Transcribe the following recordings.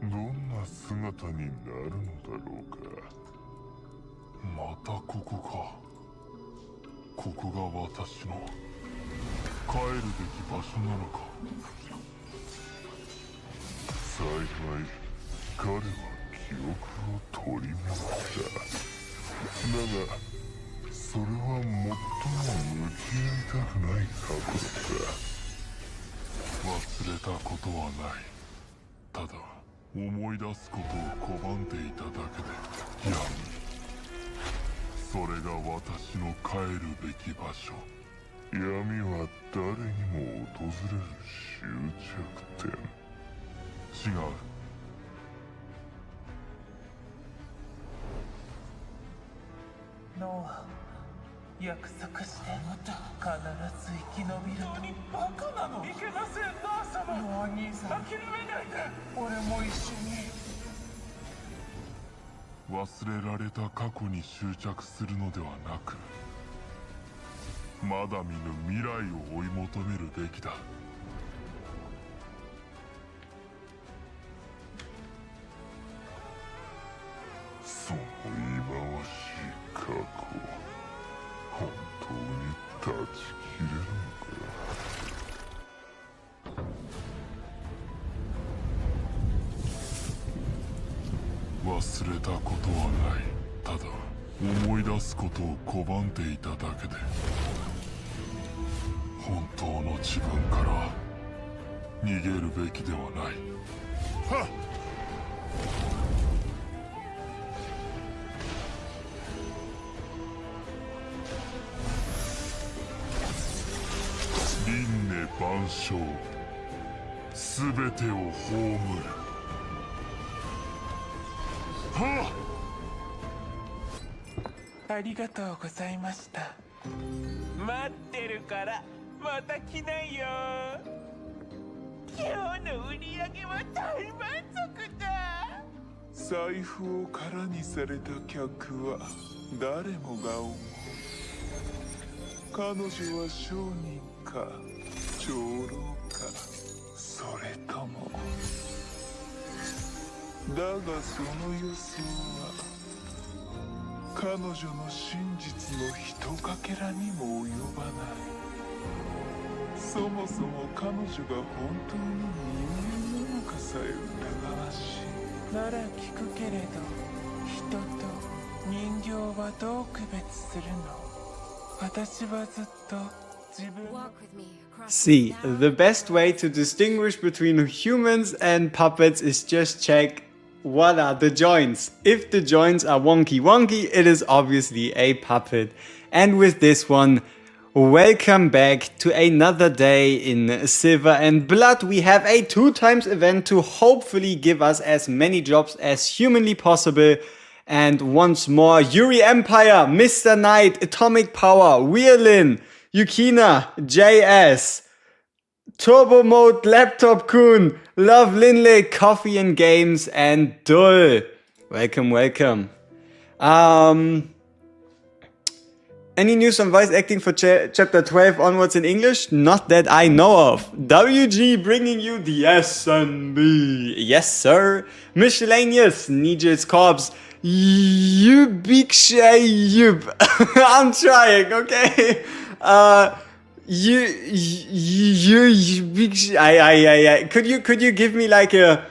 どんな姿になるのだろうか。またここか。ここが私の帰るべき場所なのか。幸い彼は記憶を取り戻した。だがそれは最も向き合いたくない過去だった。忘れたことはない。ただ思い出すことを拒んでいただけで闇。それが私の帰るべき場所。闇は誰にも訪れる終着点。違う。ノア、約束して必ず生き延びると。何バカなの。いけません、ノア様。ノア兄さん、諦めないで。俺も一緒に。忘れられた過去に執着するのではなく、まだ見ぬ未来を追い求めるべきだ。その忌まわしい過去、本当に断ち切れるのか。忘れたことはない。ただ思い出すことを拒んでいただけで、本当の自分から逃げるべきではない。はっ。輪廻万象、すべてを葬る。はっ。ありがとうございました。待ってるからまた来ないよ。今日の売り上げは大満足だ。財布を空にされた客は誰もが思う。彼女は商人か長老か、それとも。だがその予想は彼女の真実のひとかけらにも及ばない。そもそも彼女が本当に人間なのかさえ疑わしい。なら聞くけれど、人と人形はどう区別するの。私はずっと自分。See, the best way to distinguish between humans and puppets is just check what are the joints. If the joints are wonky wonky, it is obviously a puppet. And with this one, welcome back to another day in Silver and Blood. We have a 2x event to hopefully give us as many jobs as humanly possible. And once more, Yuri Empire, Mr. Knight, Atomic Power, Weirlin, Yukina, JS, Turbo Mode, Laptop Kun, Love Linley, Coffee and Games, and Dull. Welcome, welcome. Any news on voice acting for chapter 12 onwards in English? Not that I know of. WG bringing you the SNB. Yes, sir. Miscellaneous, Nigel's Corpse. You big shayub. I'm trying, okay? You big Could you give me like a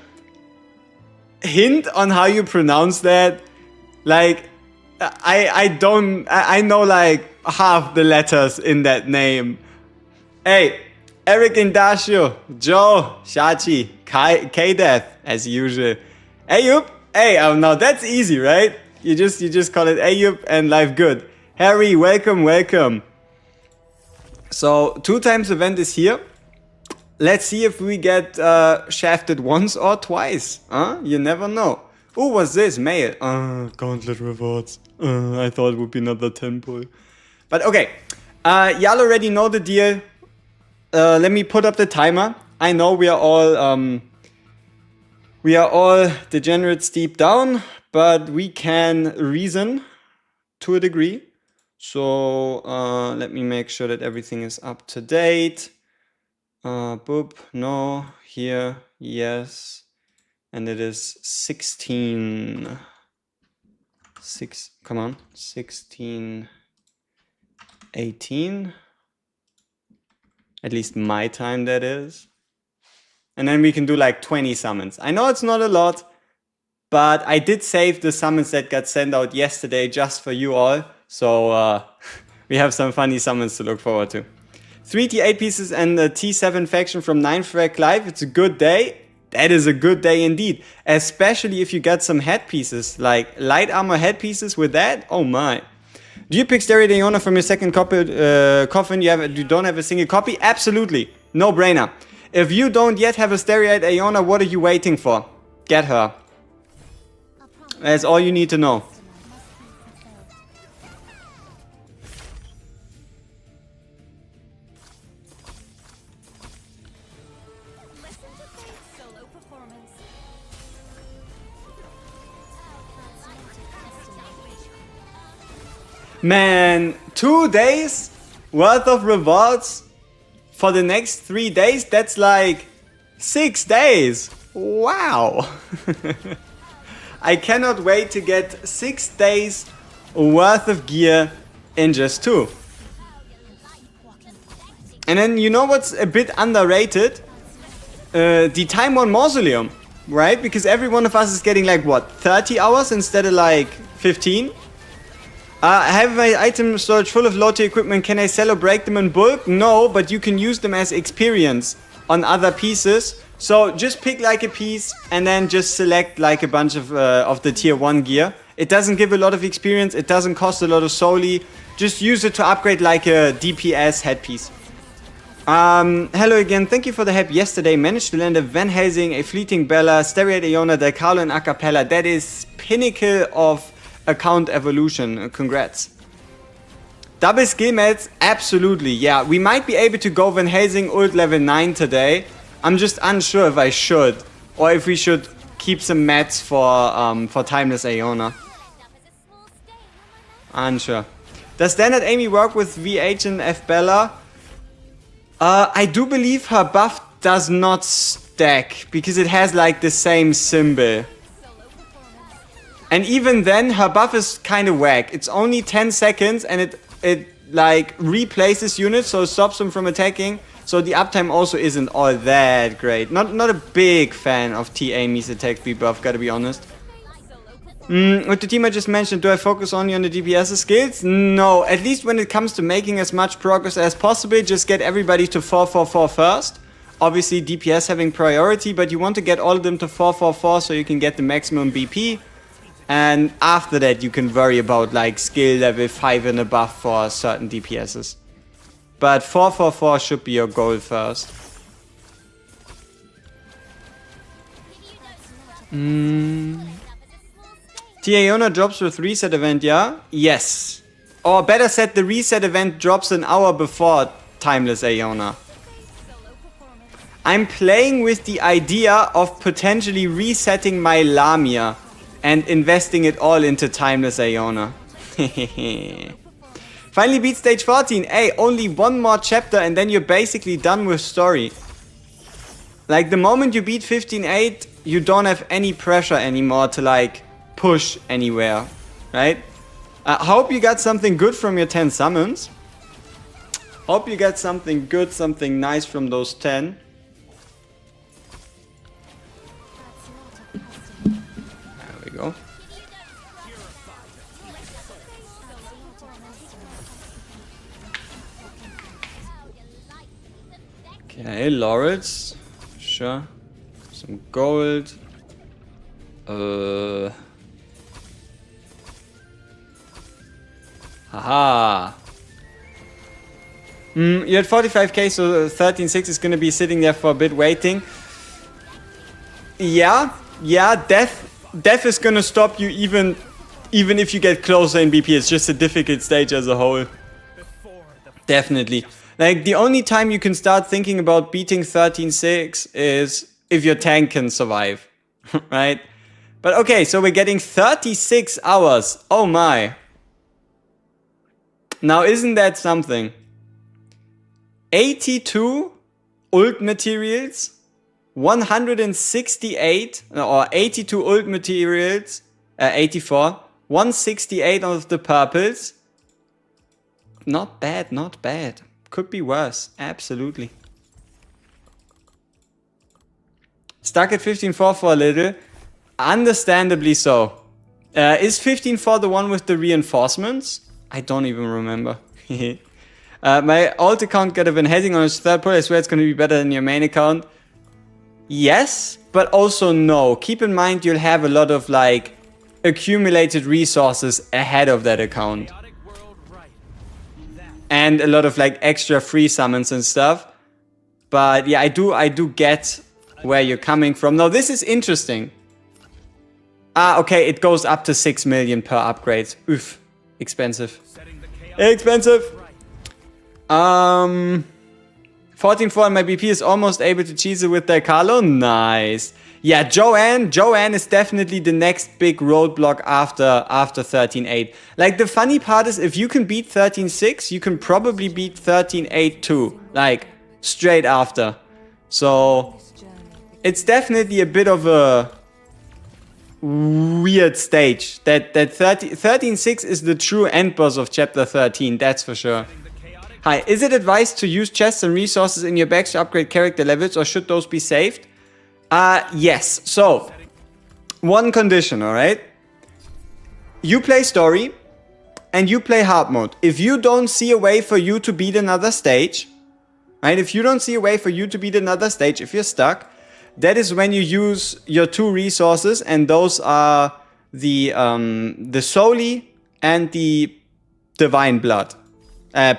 hint on how you pronounce that? Like, I know like half the letters in that name. Hey, Eric Indashio, Joe, Shachi, K-Death, as usual. Ayub, hey, now that's easy, right? You just call it Ayub and life good. Harry, welcome, welcome. So 2x event is here. Let's see if we get shafted once or twice. Huh? You never know. Oh, what's this? Mail. Gauntlet rewards. I thought it would be another 10 pull. But okay. Y'all already know the deal. Let me put up the timer. I know we are all degenerates deep down, but we can reason to a degree. So let me make sure that everything is up to date. Boop, no, here, yes. And it is 16... 16, 18. At least my time, that is. And then we can do like 20 summons. I know it's not a lot, but I did save the summons that got sent out yesterday just for you all. So we have some funny summons to look forward to. 3 T8 pieces and a T7 faction from 9th rank live. It's a good day. That is a good day indeed. Especially if you get some headpieces, like light armor headpieces with that. Oh my. Do you pick Stereo Iona from your second coffin? You don't have a single copy? Absolutely. No brainer. If you don't yet have a Stereo Iona, what are you waiting for? Get her. That's all you need to know. Man, 2 days worth of rewards for the next 3 days? That's like 6 days. Wow. I cannot wait to get 6 days worth of gear in just 2. And then you know what's a bit underrated? The time on Mausoleum, right? Because every one of us is getting like what, 30 hours instead of like 15? I have my item storage full of low tier equipment. Can I sell or break them in bulk? No, but you can use them as experience on other pieces. So just pick like a piece and then just select like a bunch of the tier 1 gear. It doesn't give a lot of experience. It doesn't cost a lot of soli. Just use it to upgrade like a DPS headpiece. Hello again. Thank you for the help yesterday. Managed to land a Van Helsing, a Fleeting Bella, Stereo Iona, Del Carlo and Acapella. That is pinnacle of account evolution. Congrats. Double skill mats? Absolutely. Yeah, we might be able to go Van Helsing ult level 9 today. I'm just unsure if I should, or if we should keep some mats for Timeless Iona. Unsure. Does Standard Amy work with VH and F Bella? I do believe her buff does not stack, because it has like the same symbol. And even then, her buff is kind of whack. It's only 10 seconds and it like replaces units, so it stops them from attacking. So the uptime also isn't all that great. Not a big fan of T. Amy's attack speed buff, gotta be honest. With the team I just mentioned, do I focus only on the DPS skills? No, at least when it comes to making as much progress as possible, just get everybody to 444 first. Obviously DPS having priority, but you want to get all of them to 444 so you can get the maximum BP. And after that you can worry about like skill level 5 and above for certain DPSs. But 444 should be your goal first. Iona drops with reset event, yeah? Yes. Or better said, the reset event drops an hour before Timeless Iona. I'm playing with the idea of potentially resetting my Lamia and investing it all into Timeless Iona. Finally beat stage 14. Hey, only one more chapter and then you're basically done with story. Like the moment you beat 15-8, you don't have any pressure anymore to like push anywhere, right? Hope you got something good from your 10 summons. Hope you got something good, something nice from those 10. There we go. Okay, laurels. Sure. Some gold. Haha. You're at 45k, so 13.6 is gonna be sitting there for a bit waiting. Yeah, death is gonna stop you even if you get closer in BP. It's just a difficult stage as a whole. Definitely. Like the only time you can start thinking about beating 13.6 is if your tank can survive, right? But okay, so we're getting 36 hours. Oh my. Now isn't that something? 82 ult materials 168 or 82 ult materials, 84, 168 of the purples. Not bad, not bad. Could be worse, absolutely. Stuck at 15.4 for a little, understandably so. Is 15.4 the one with the reinforcements? I don't even remember. My alt account got a Van Helsing on its third pull. I swear it's going to be better than your main account. Yes, but also no. Keep in mind you'll have a lot of like accumulated resources ahead of that account. And a lot of like extra free summons and stuff. But yeah, I do get where you're coming from. Now this is interesting. Okay, it goes up to 6 million per upgrade. Oof, expensive. Expensive. 14.4 and my BP is almost able to cheese it with Daikalo. Nice. Yeah, Joanne is definitely the next big roadblock after 13.8. Like the funny part is if you can beat 13.6, you can probably beat 13.8 too. Like straight after. So it's definitely a bit of a weird stage. That 13.6 is the true end boss of chapter 13, that's for sure. Hi, is it advised to use chests and resources in your bags to upgrade character levels, or should those be saved? Yes. So, one condition, alright? You play story, and you play hard mode. If you don't see a way for you to beat another stage, right? If you don't see a way for you to beat another stage, if you're stuck, that is when you use your 2 resources, and those are the Soli and the Divine Blood.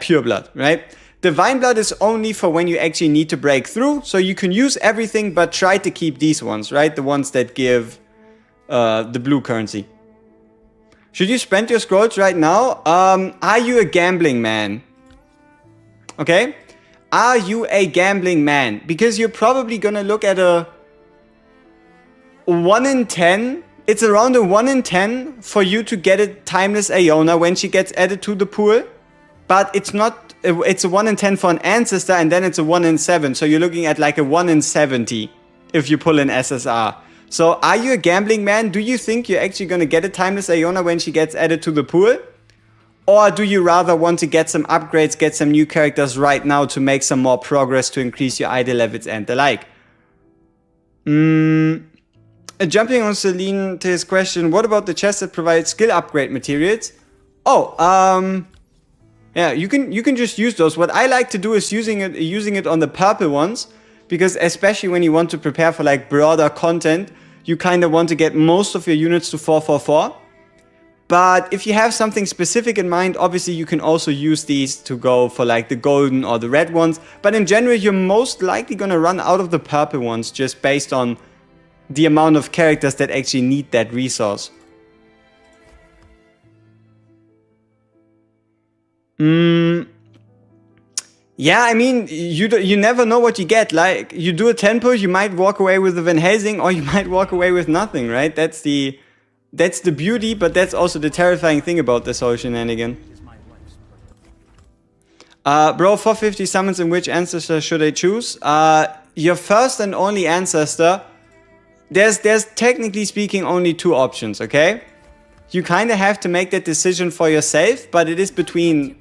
Pure Blood, right? Divine Blood is only for when you actually need to break through, so you can use everything, but try to keep these ones, right? The ones that give the blue currency. Should you spend your scrolls right now? Are you a gambling man? Okay? Are you a gambling man? Because you're probably gonna look at a 1 in 10. It's around a 1 in 10 for you to get a Timeless Aeona when she gets added to the pool. But it's not, it's a 1 in 10 for an Ancestor, and then it's a 1 in 7. So you're looking at like a 1 in 70 if you pull an SSR. So are you a gambling man? Do you think you're actually going to get a Timeless Aeona when she gets added to the pool? Or do you rather want to get some upgrades, get some new characters right now to make some more progress to increase your ID levels and the like? Jumping on Celine's question, what about the chests that provide skill upgrade materials? Oh, yeah, you can just use those. What I like to do is using it on the purple ones, because especially when you want to prepare for like broader content, you kind of want to get most of your units to 444. But if you have something specific in mind, obviously you can also use these to go for like the golden or the red ones. But in general, you're most likely gonna run out of the purple ones just based on the amount of characters that actually need that resource. Yeah, I mean, you never know what you get. Like, you do a 10 push, you might walk away with the Van Helsing, or you might walk away with nothing, right? That's the beauty, but that's also the terrifying thing about this whole shenanigan. Bro, 450 summons, in which ancestor should I choose? Your first and only ancestor. There's technically speaking only 2 options, okay? You kind of have to make that decision for yourself, but it is between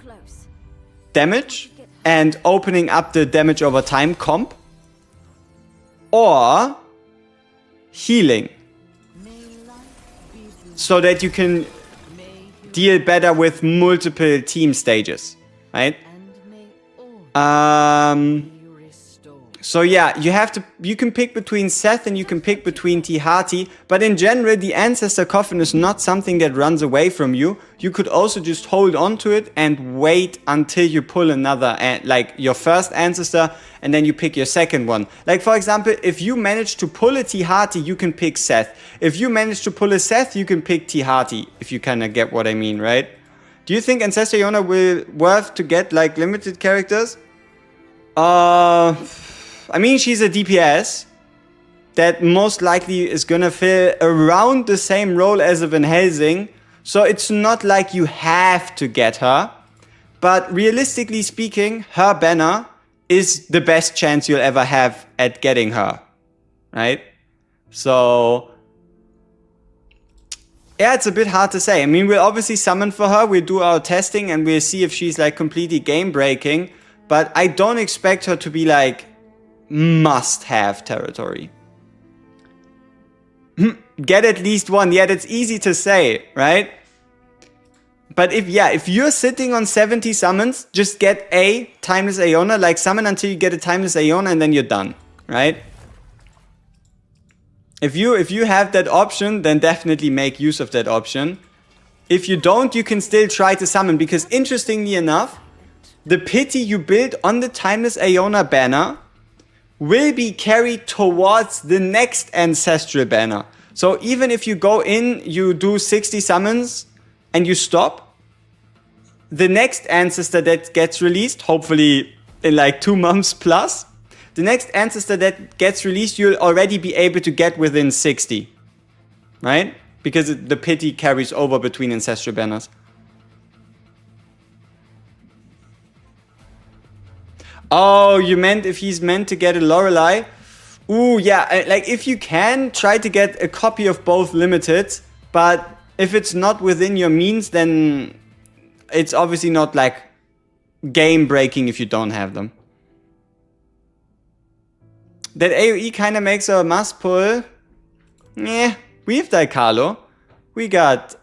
damage and opening up the damage over time comp, or healing, so that you can deal better with multiple team stages, right? So yeah, you can pick between Seth and you can pick between Tihati, but in general, the Ancestor Coffin is not something that runs away from you. You could also just hold on to it and wait until you pull another, like your first Ancestor, and then you pick your second one. Like for example, if you manage to pull a Tihati, you can pick Seth. If you manage to pull a Seth, you can pick Tihati, if you kind of get what I mean, right? Do you think Ancestor Aeona will worth to get like limited characters? I mean, she's a DPS that most likely is gonna fill around the same role as a Van Helsing, so it's not like you have to get her, but realistically speaking, her banner is the best chance you'll ever have at getting her. right? So yeah, it's a bit hard to say. I mean, we'll obviously summon for her, we'll do our testing, and we'll see if she's like completely game breaking, but I don't expect her to be like must-have territory. Get at least one. Yeah, that's easy to say, right? But if you're sitting on 70 summons, just get a Timeless Aeona, like summon until you get a Timeless Aeona and then you're done, right? If you have that option, then definitely make use of that option. If you don't, you can still try to summon, because interestingly enough, the pity you build on the Timeless Aeona banner will be carried towards the next Ancestral banner. So even if you go in, you do 60 summons, and you stop, the next Ancestor that gets released, hopefully in like 2 months plus, the next Ancestor that gets released, you'll already be able to get within 60, right? Because the pity carries over between Ancestral banners. Oh, you meant if he's meant to get a Lorelei? Ooh, yeah, like if you can, try to get a copy of both limited, but if it's not within your means, then it's obviously not like game breaking if you don't have them. That AoE kind of makes a must pull. Yeah, we have Daikalo. We got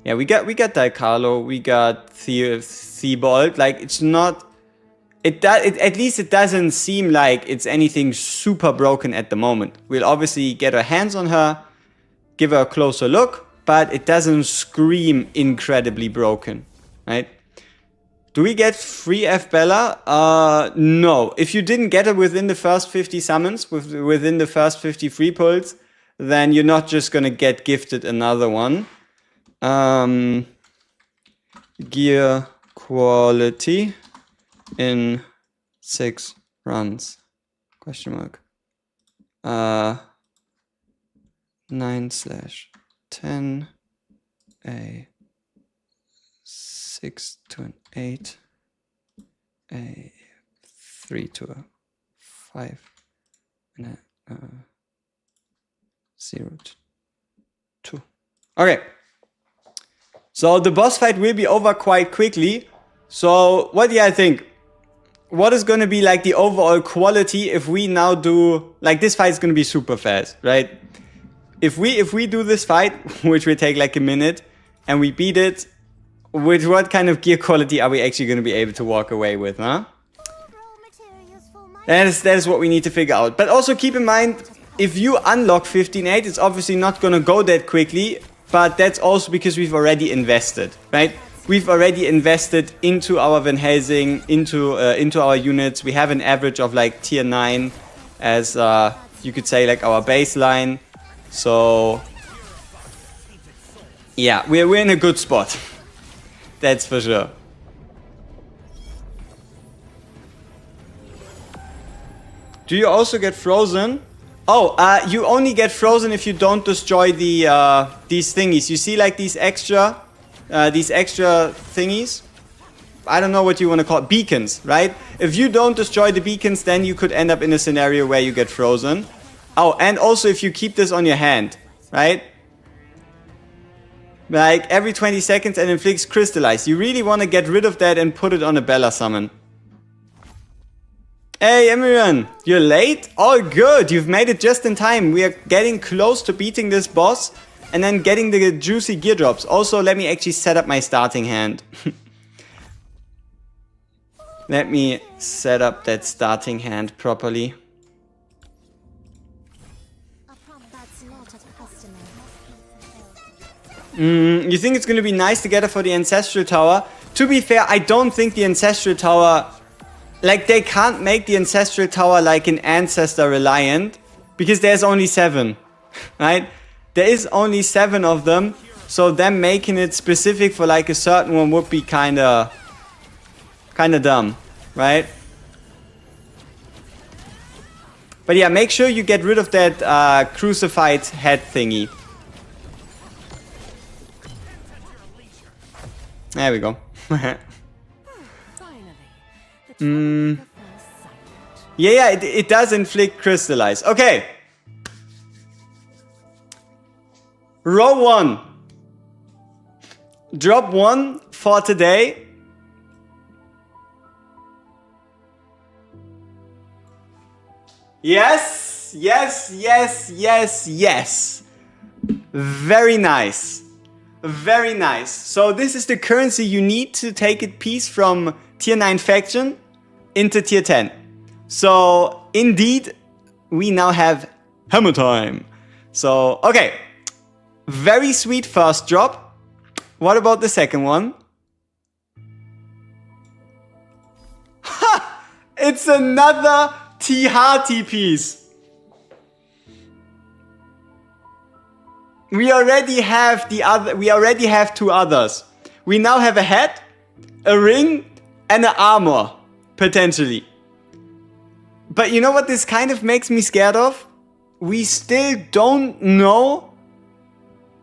we got Daikalo. We got Theobald. Like it's not. At least it doesn't seem like it's anything super broken at the moment. We'll obviously get our hands on her, give her a closer look, but it doesn't scream incredibly broken, right? Do we get free F Bella? No. If you didn't get it within the first 50 summons, within the first 50 free pulls, then you're not just gonna get gifted another one. Gear quality in 6 runs? Question mark. 9/10 a 6 to an 8 a 3 to a 5 and a 0 to 2. Okay, so the boss fight will be over quite quickly. So what do you think? What is going to be like the overall quality if we now do, like this fight is going to be super fast, right? If we do this fight, which will take like a minute, and we beat it, with what kind of gear quality are we actually going to be able to walk away with, huh? That is what we need to figure out. But also keep in mind, if you unlock 15.8, it's obviously not going to go that quickly, but that's also because we've already invested, right? We've already invested into our Van Helsing, into our units. We have an average of like tier 9 as, you could say, like our baseline. So, yeah, we're in a good spot. That's for sure. Do you also get frozen? Oh, you only get frozen if you don't destroy the these thingies. You see, like these extra thingies. I don't know what you want to call it. Beacons, right? If you don't destroy the beacons, then you could end up in a scenario where you get frozen. Oh, and also if you keep this on your hand, right? Like every 20 seconds and inflicts crystallize. You really want to get rid of that and put it on a Bella summon. Hey Emirian, you're late? All good, you've made it just in time. We are getting close to beating this boss and then getting the juicy gear drops. Also, let me actually set up my starting hand. Let me set up that starting hand properly. You think it's going to be nice to get her for the Ancestral Tower? To be fair, I don't think the Ancestral Tower... Like, they can't make the Ancestral Tower like an Ancestor reliant, because there's only 7, right? There is only 7 of them, so them making it specific for like a certain one would be kinda dumb, right? But yeah, make sure you get rid of that crucified head thingy. There we go. Yeah, it does inflict crystallize. Okay. Row 1. Drop 1 for today. Yes, yes, yes, yes, yes. Very nice. Very nice. So this is the currency you need to take a piece from tier 9 faction into tier 10. So indeed, we now have hammer time. So, okay. Very sweet first drop. What about the second one? Ha! It's another Tihati piece. We already have two others. We now have a head, a ring, and an armor, potentially. But you know what this kind of makes me scared of? We still don't know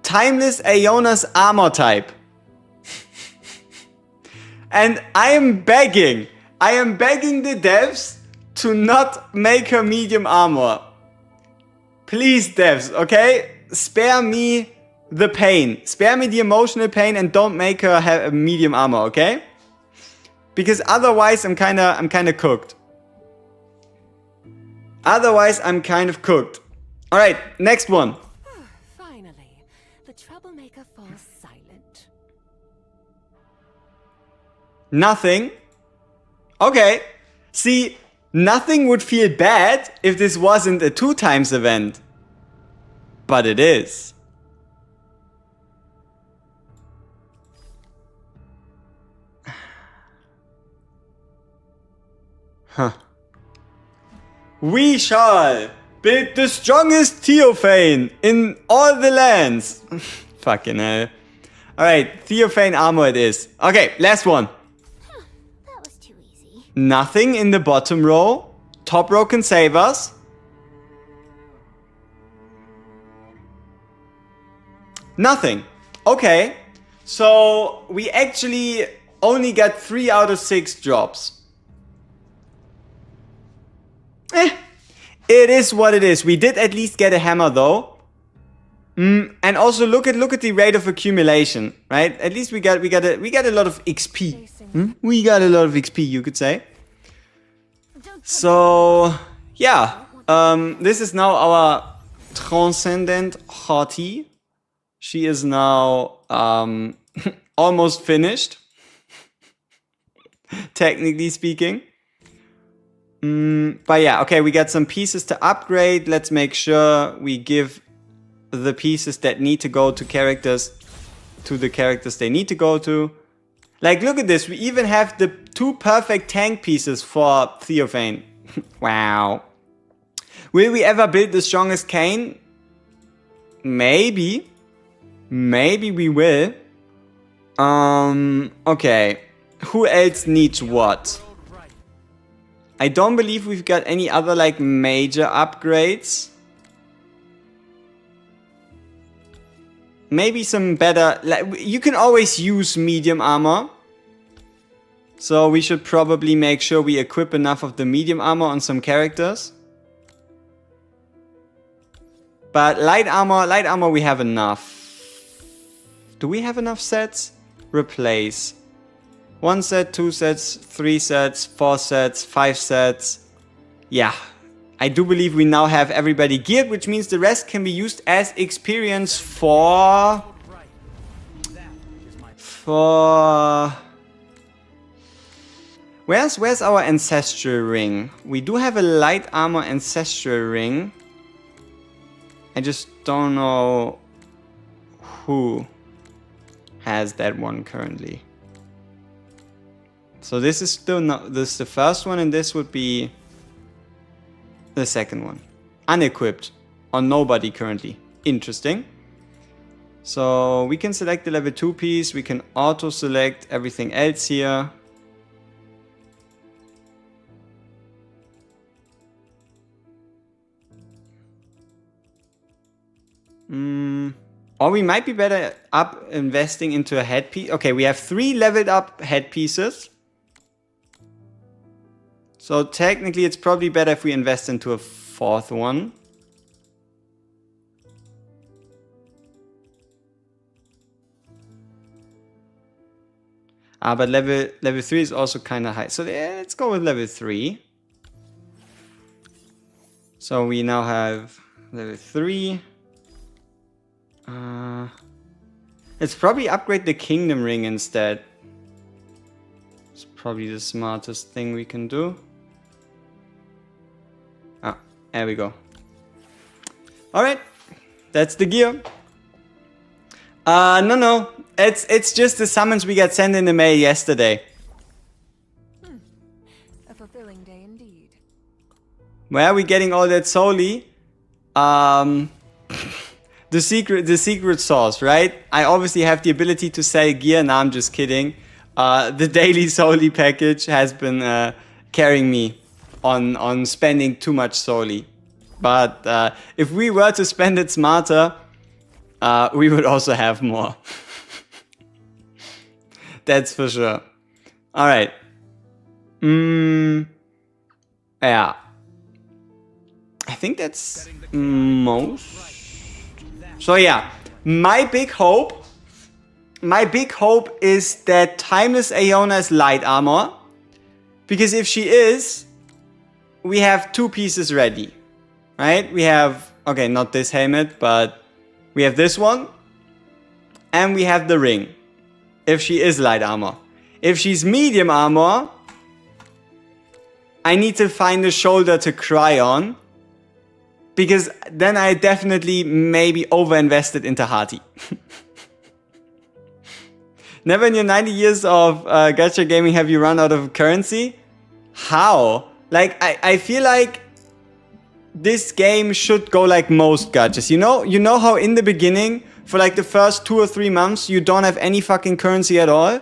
Timeless Aeona's armor type. And I am begging the devs to not make her medium armor. Please, devs, okay? Spare me the pain. Spare me the emotional pain and don't make her have a medium armor, okay? Because otherwise I'm kinda cooked. Otherwise I'm kind of cooked. Alright, next one. Finally, the troublemaker falls silent. Nothing. Okay. See, nothing would feel bad if this wasn't a 2 times event. But it is. Huh. We shall build the strongest Theophane in all the lands. Fucking hell. Alright, Theophane armor it is. Okay, last one. That was too easy. Nothing in the bottom row. Top row can save us. Nothing. Okay. So we actually only got 3 out of 6 drops. It is what it is. We did at least get a hammer though. And also look at the rate of accumulation, right? At least we got a lot of XP. We got a lot of XP, you could say. So yeah, this is now our Transcendent Hati. She is now almost finished, technically speaking. But yeah, okay, we got some pieces to upgrade. Let's make sure we give the pieces that need to go to characters to the characters they need to go to. Like, look at this. We even have the 2 perfect tank pieces for Theophane. Wow. Will we ever build the strongest Kayn? Maybe. Maybe we will. Okay. Who else needs what? I don't believe we've got any other, like, major upgrades. Maybe some better... Like, you can always use medium armor. So we should probably make sure we equip enough of the medium armor on some characters. But light armor we have enough. Do we have enough sets? Replace. 1 set, 2 sets, 3 sets, 4 sets, 5 sets. Yeah. I do believe we now have everybody geared, which means the rest can be used as experience for... Where's our ancestral ring? We do have a light armor ancestral ring. I just don't know who has that one currently. So this is still not, this is the first one, and this would be the second one. Unequipped, or nobody currently. Interesting. So we can select the level 2 piece, we can auto select everything else here. Or we might be better up investing into a headpiece. Okay, we have 3 leveled up headpieces. So technically it's probably better if we invest into a 4th one. But level 3 is also kind of high. So yeah, let's go with level 3. So we now have level 3. Let's probably upgrade the Kingdom Ring instead. It's probably the smartest thing we can do. Ah, there we go. Alright, that's the gear. No. It's just the summons we got sent in the mail yesterday. A fulfilling day indeed. Where are we getting all that solely? The secret sauce, right? I obviously have the ability to sell gear. Nah, I'm just kidding. The daily solely package has been carrying me on spending too much solely. But if we were to spend it smarter, we would also have more. That's for sure. Alright. Yeah. I think that's most. So yeah, my big hope is that Timeless Aeona is light armor. Because if she is, we have 2 pieces ready. Right? We have, okay, not this helmet, but we have this one. And we have the ring. If she is light armor. If she's medium armor, I need to find a shoulder to cry on. Because then I definitely maybe over-invested into Hati. Never in your 90 years of gacha gaming have you run out of currency? How? Like, I feel like this game should go like most gachas. You know how in the beginning, for like the first 2 or 3 months, you don't have any fucking currency at all?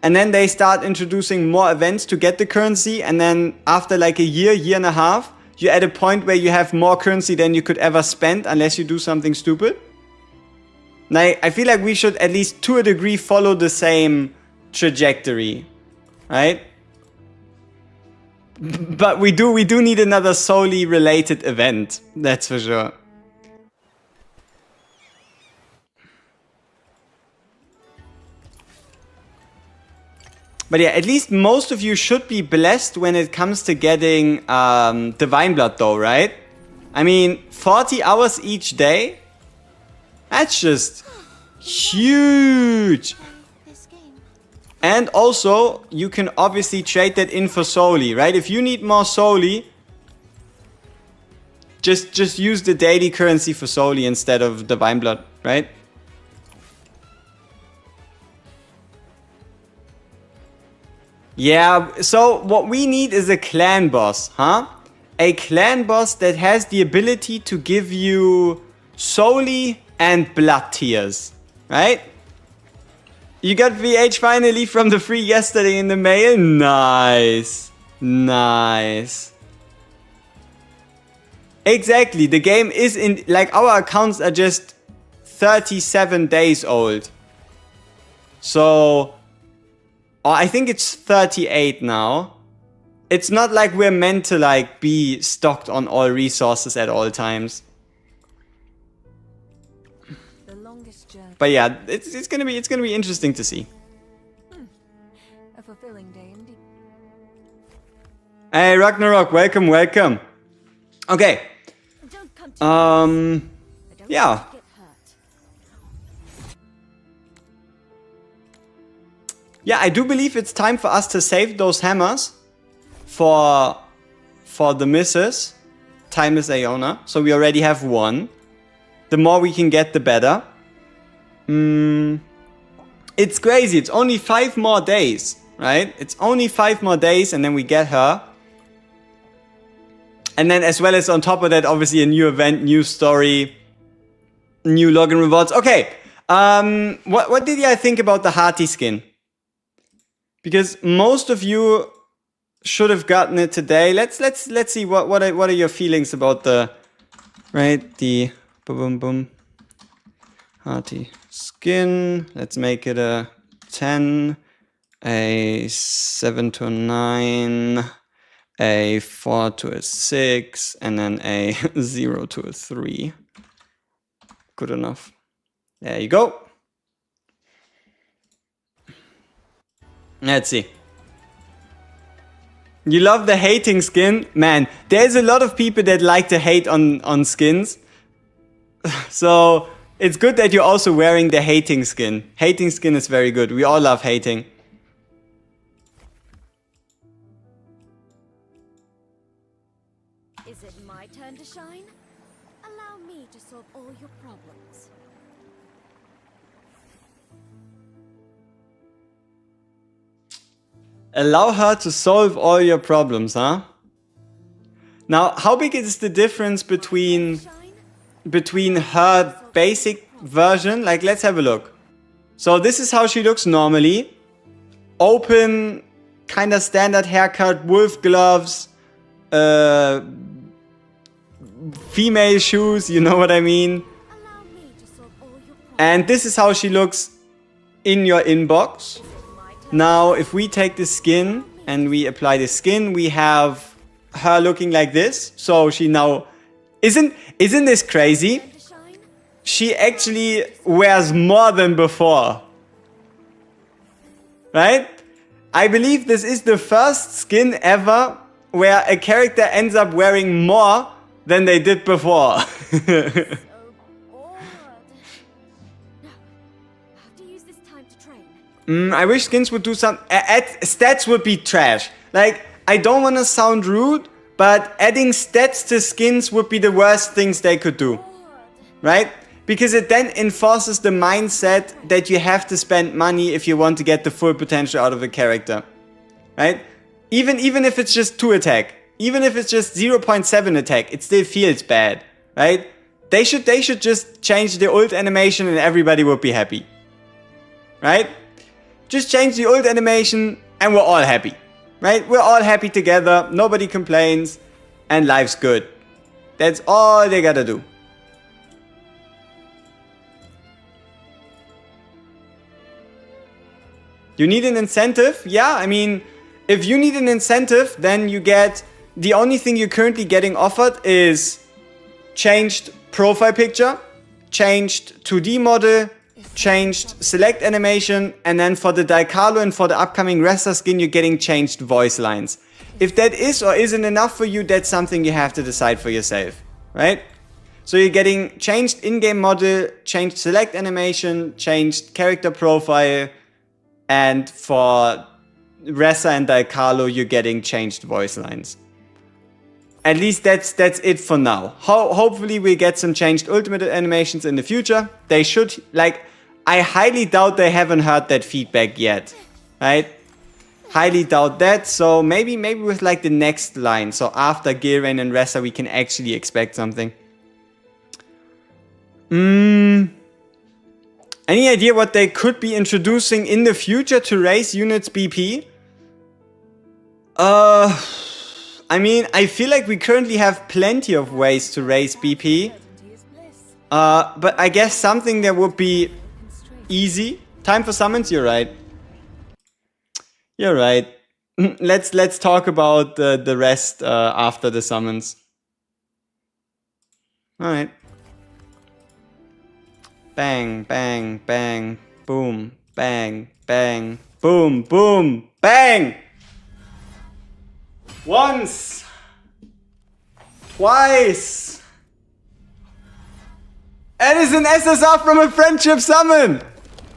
And then they start introducing more events to get the currency. And then after like a year and a half, you're at a point where you have more currency than you could ever spend unless you do something stupid. Now, I feel like we should at least to a degree follow the same trajectory, right? But we do need another solely related event, that's for sure. But yeah, at least most of you should be blessed when it comes to getting Divine Blood though, right? I mean, 40 hours each day? That's just huge! And also, you can obviously trade that in for Soli, right? If you need more Soli, just use the daily currency for Soli instead of Divine Blood, right? Yeah, so what we need is a clan boss, huh? A clan boss that has the ability to give you Soli and blood tears, right? You got VH finally from the free yesterday in the mail? Nice. Nice. Exactly, the game is in, like, our accounts are just 37 days old. So, I think it's 38 now. It's not like we're meant to, like, be stocked on all resources at all times. But yeah, it's gonna be interesting to see. A fulfilling day indeed. Hey Ragnarok, welcome. Okay. Yeah. Yeah, I do believe it's time for us to save those hammers for the missus, Timeless Aeona. So we already have one. The more we can get, the better. It's crazy. It's only 5 more days, right? It's only 5 more days and then we get her. And then as well as on top of that, obviously a new event, new story, new login rewards. Okay, what did you think about the Hati skin? Because most of you should have gotten it today. Let's see what are your feelings about the boom Hati skin. Let's make it a 10, a 7 to a 9, a 4 to a 6, and then a 0 to a 3. Good enough. There you go. Let's see. You love the hating skin? Man, there's a lot of people that like to hate on skins. So it's good that you're also wearing the hating skin. Hating skin is very good. We all love hating. Is it my turn to shine? Allow me to solve all your problems. Allow her to solve all your problems, huh? Now, how big is the difference between her basic version? Like, let's have a look. So this is how she looks normally. Open, kind of standard haircut, wolf gloves, female shoes, you know what I mean? Allow me to solve all your problems. And this is how she looks in your inbox. Now, if we take the skin and we apply the skin, we have her looking like this. So she now... Isn't this crazy? To shine? She actually wears more than before. Right? I believe this is the first skin ever where a character ends up wearing more than they did before. So bored. No. I have to use this time to train. I wish skins would do some... stats would be trash. Like, I don't want to sound rude, but adding stats to skins would be the worst things they could do. Bored. Right? Because it then enforces the mindset that you have to spend money if you want to get the full potential out of a character. Right? Even if it's just 2 attack. Even if it's just 0.7 attack, it still feels bad. Right? They should just change the ult animation and everybody would be happy. Right? Just change the ult animation and we're all happy. Right? We're all happy together, nobody complains, and life's good. That's all they gotta do. You need an incentive? Yeah, I mean, if you need an incentive, then you get... The only thing you're currently getting offered is changed profile picture, changed 2D model, changed select animation, and then for the Daikalo and for the upcoming Ressa skin, you're getting changed voice lines. If that is or isn't enough for you, that's something you have to decide for yourself, right? So you're getting changed in-game model, changed select animation, changed character profile, and for Ressa and Daikalo, you're getting changed voice lines. At least that's it for now. Hopefully we get some changed ultimate animations in the future. They should, like, I highly doubt they haven't heard that feedback yet, right? Highly doubt that. So maybe with like the next line. So after Gilrain and Ressa, we can actually expect something. Any idea what they could be introducing in the future to raise units BP? I mean, I feel like we currently have plenty of ways to raise BP. Certainty is bliss. But I guess something that would be easy. Time for summons, you're right. You're right. Let's talk about the rest after the summons. Alright. Bang, bang, bang, boom, bang, bang, boom, boom, bang! Once! Twice! That is an SSR from a friendship summon!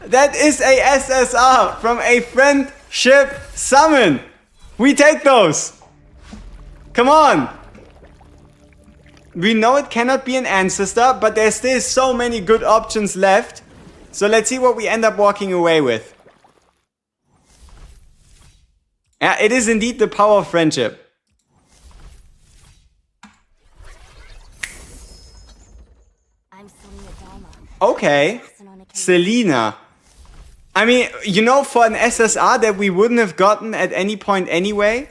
That is a SSR from a friendship summon! We take those! Come on! We know it cannot be an ancestor, but there's still so many good options left. So let's see what we end up walking away with. Yeah, it is indeed the power of friendship. I'm Selena Dharma. Okay. Selena. I mean, you know, for an SSR that we wouldn't have gotten at any point anyway,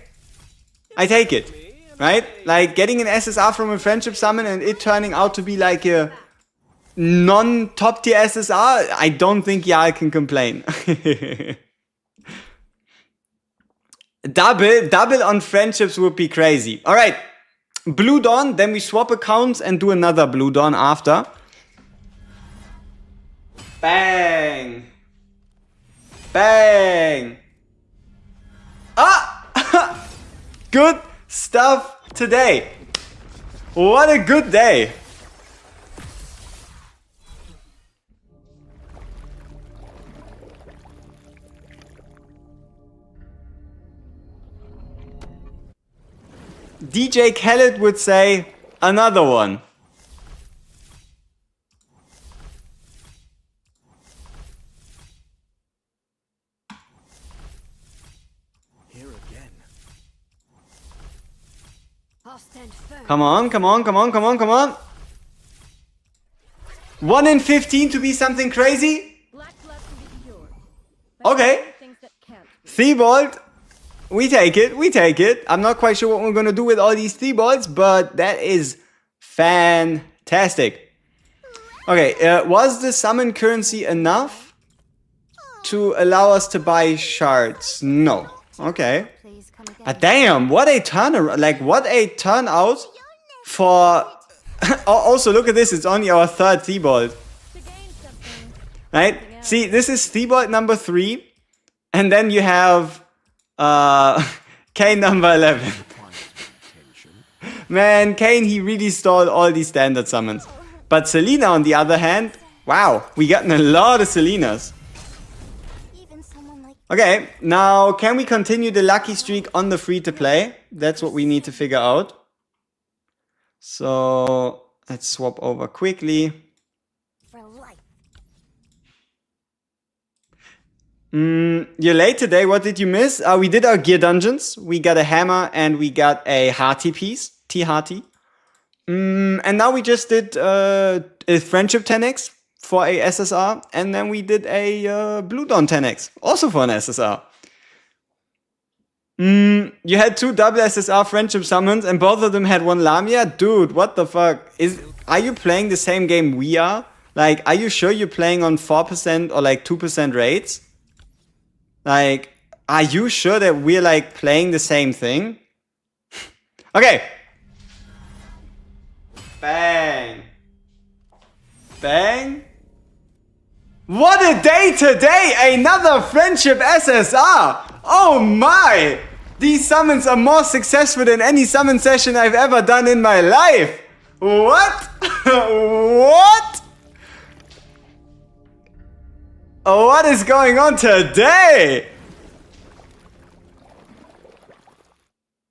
I take it. Right? Like, getting an SSR from a friendship summon and it turning out to be like a non-top tier SSR, I don't think Jarl can complain. Double on friendships would be crazy. Alright. Blue Dawn, then we swap accounts and do another Blue Dawn after. Bang! Bang! Ah! Good stuff today. What a good day. DJ Khaled would say, another one. Here again. I'll stand firm. Come on, come on, come on, come on, come on. 1 in 15 to be something crazy? Black blood can be cured. But Okay. there are things that can't be. Theobald, we take it, we take it. I'm not quite sure what we're gonna do with all these Theobalds, but that is fantastic. Okay, was the summon currency enough to allow us to buy shards? No. Okay. Please come again. Damn, what a turnaround, like what a turnout for... Also, look at this, it's only our third Theobald. To gain something. Right? See, this is Theobald number 3, and then you have Kane number 11. Man, Kane, he really stole all these standard summons. But Selena, on the other hand, wow, we gotten a lot of Selenas. Even someone like Okay, now can we continue the lucky streak on the free-to-play? That's what we need to figure out. So, let's swap over quickly. for life. You're late today. What did you miss? We did our gear dungeons. We got a hammer and we got a hearty piece. T-hearty. And now we just did a friendship 10x for a SSR. And then we did a Blue Dawn 10x. Also for an SSR. You had 2 double SSR friendship summons and both of them had 1 Lamia? Dude, what the fuck? Are you playing the same game we are? Like, are you sure you're playing on 4% or like 2% rates? Like, are you sure that we're like playing the same thing? Okay. Bang. Bang. What a day today! Another friendship SSR! Oh my! These summons are more successful than any summon session I've ever done in my life! What? What? What is going on today?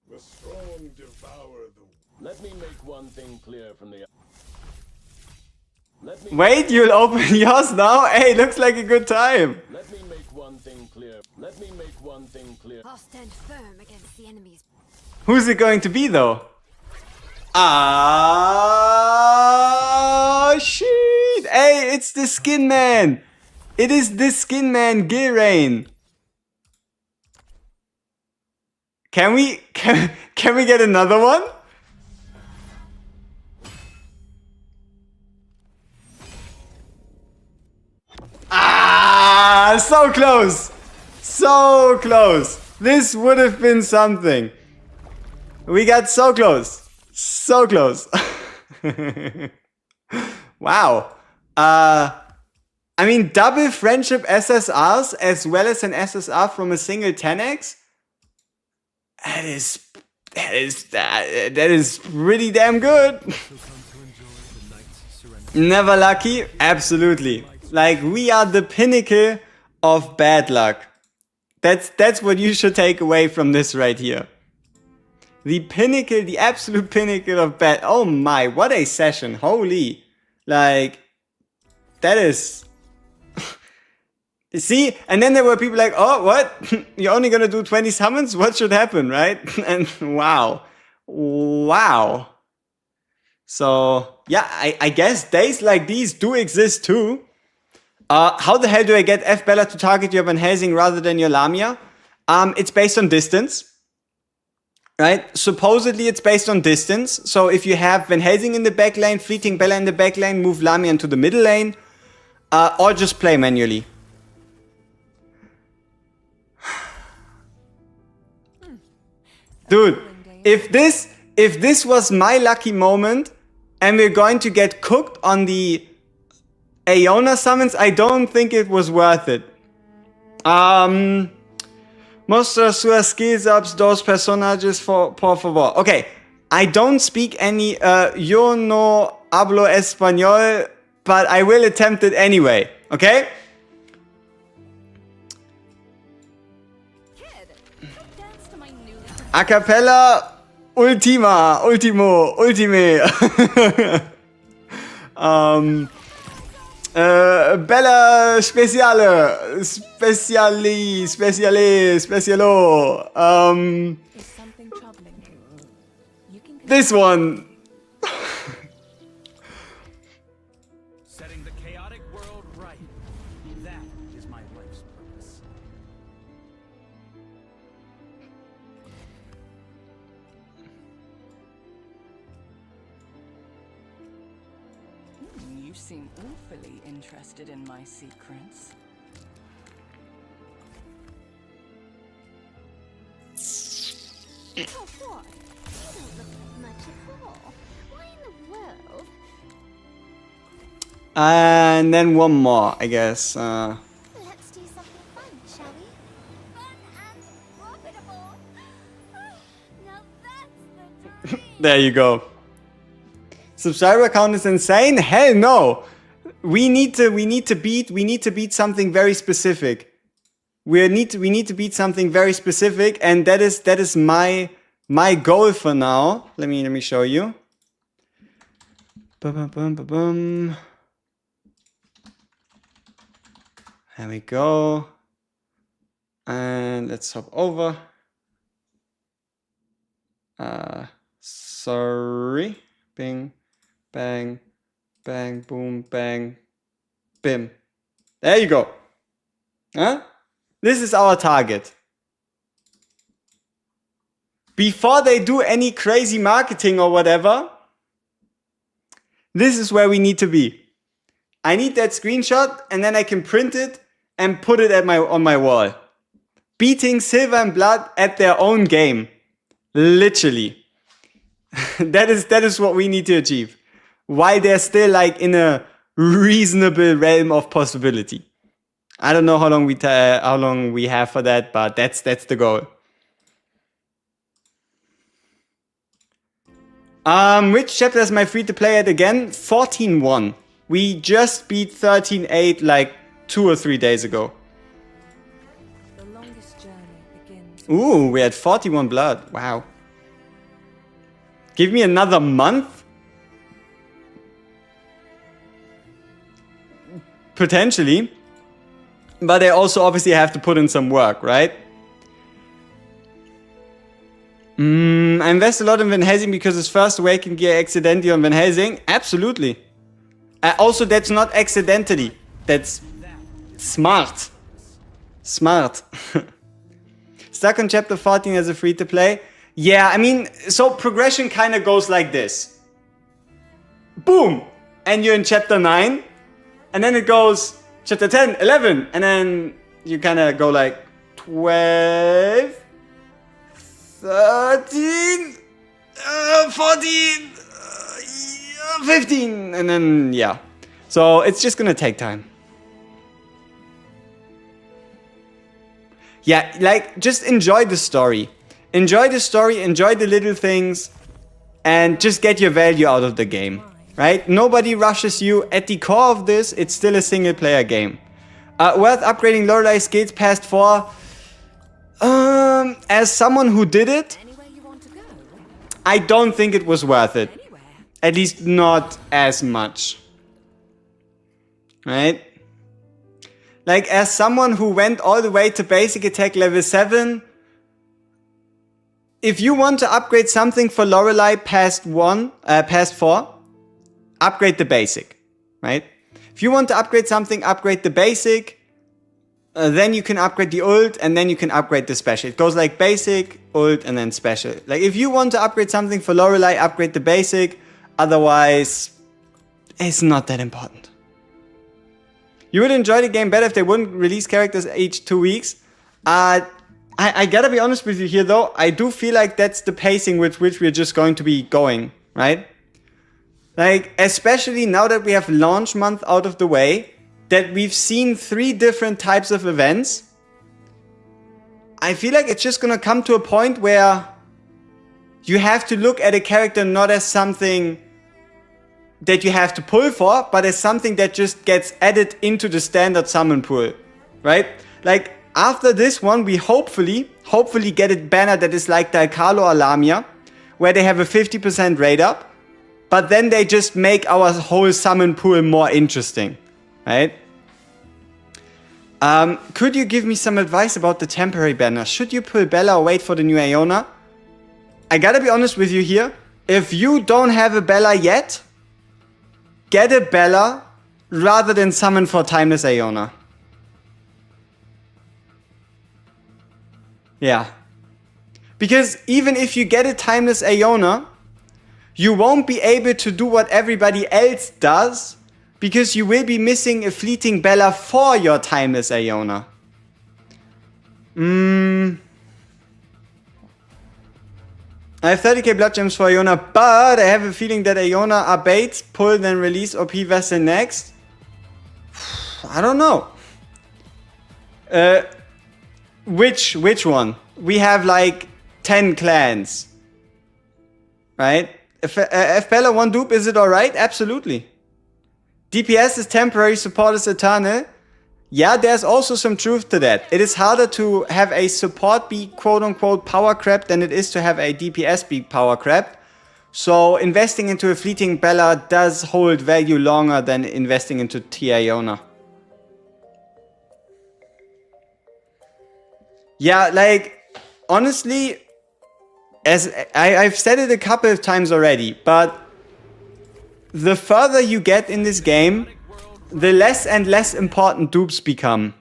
The strong devour the... Let me make one thing clear from the... Let me Wait, you'll open yours now? Hey, looks like a good time. let me make one thing clear. Let me make one thing clear. I'll stand firm against the enemies. Who's it going to be though? Ah, shit! Hey, it's the Skin Man. It is the Skin Man, Gilrain. Can we get another one? Ah, so close. So close. This would have been something. We got so close. So close. Wow. I mean, double friendship SSRs as well as an SSR from a single 10x? That is pretty damn good. Never lucky? Absolutely. Like, we are the pinnacle of bad luck. That's what you should take away from this right here. The pinnacle, the absolute pinnacle of bad. Oh my, what a session. Holy. Like, that is... See? And then there were people like, oh, what? You're only gonna do 20 summons? What should happen, right? And wow. Wow. So, yeah, I guess days like these do exist too. How the hell do I get F Bella to target your Van Helsing rather than your Lamia? It's based on distance. Right? Supposedly it's based on distance. So if you have Van Helsing in the back lane, Fleeting Bella in the back lane, move Lamia into the middle lane, or just play manually. Dude, if this was my lucky moment and we're going to get cooked on the Aeona summons, I don't think it was worth it. Mostra sus skills ups dos personajes por favor. Okay, I don't speak any, yo no hablo español, but I will attempt it anyway, okay? Kid, dance to my newly A cappella ultime. Bella speciale. Specialo. Is something troubling you? You can This one. Setting the chaotic world right. That is my life's purpose. You seem awfully interested in my secrets. Oh, what? You don't look like much at all. Why in the world? And then one more, I guess. Let's do something fun, shall we? Fun and profitable. Now that's the dream. There you go. Subscriber count is insane? Hell no. We need to beat something very specific. We need to beat something very specific, and that is my goal for now. Let me show you. Bum. There we go. And let's hop over. Sorry. Bing, bang, bang, boom, bang, bim. There you go. Huh? This is our target. Before they do any crazy marketing or whatever, this is where we need to be. I need that screenshot, and then I can print it and put it at on my wall. Beating Silver and Blood at their own game. Literally. that is what we need to achieve. While they're still like in a reasonable realm of possibility. I don't know how long we have for that, but that's the goal. Which chapter is my free to play at again? 14.1. We just beat 13.8 like 2 or 3 days ago. The longest journey begins. Ooh, we had 41 blood. Wow. Give me another month? Potentially. But I also obviously have to put in some work, right? I invest a lot in Van Helsing because his first awakened gear accidentally on Van Helsing. Absolutely. Also, that's not accidentally. That's smart. Smart. Stuck on chapter 14 as a free to play. Yeah, I mean, so progression kind of goes like this. Boom! And you're in chapter 9. And then it goes chapter 10, 11. And then you kind of go like 12, 13, 14, 15. And then, yeah. So it's just going to take time. Yeah, like, just enjoy the story. Enjoy the story, enjoy the little things, and just get your value out of the game, right? Nobody rushes you. At the core of this, it's still a single-player game. Worth upgrading Lorelei skills past 4. As someone who did it, Anywhere you want to go? I don't think it was worth it. Anywhere. At least not as much. Right? Like, as someone who went all the way to basic attack level 7, if you want to upgrade something for Lorelei past 4, upgrade the basic, right? If you want to upgrade something, upgrade the basic, then you can upgrade the ult, and then you can upgrade the special. It goes like basic, ult, and then special. Like, if you want to upgrade something for Lorelei, upgrade the basic, otherwise, it's not that important. You would enjoy the game better if they wouldn't release characters each 2 weeks. I gotta be honest with you here though, I do feel like that's the pacing with which we're just going to be going, right? Like, especially now that we have launch month out of the way, that we've seen 3 different types of events, I feel like it's just gonna come to a point where you have to look at a character not as something that you have to pull for, but as something that just gets added into the standard summon pool, right? Like, after this one, we hopefully get a banner that is like the Alcalo or Lamia, where they have a 50% rate up, but then they just make our whole summon pool more interesting, right? Could you give me some advice about the temporary banner? Should you pull Bella or wait for the new Aeona? I gotta be honest with you here. If you don't have a Bella yet, get a Bella rather than summon for Timeless Aeona. Yeah. Because even if you get a Timeless Aeona, you won't be able to do what everybody else does, because you will be missing a fleeting Bella for your Timeless Aeona. I have 30k blood gems for Aeona, but I have a feeling that Aeona are baits, pull then release OP vessel next. I don't know. Which one? We have like 10 clans, right? If Bella 1 dupe, is it alright? Absolutely. DPS is temporary, support is eternal. Yeah, there's also some truth to that. It is harder to have a support be quote-unquote power crap than it is to have a DPS be power crap. So investing into a fleeting Bella does hold value longer than investing into Tia Aeona. Yeah, like, honestly, as I've said it a couple of times already, but the further you get in this game, the less and less important dupes become.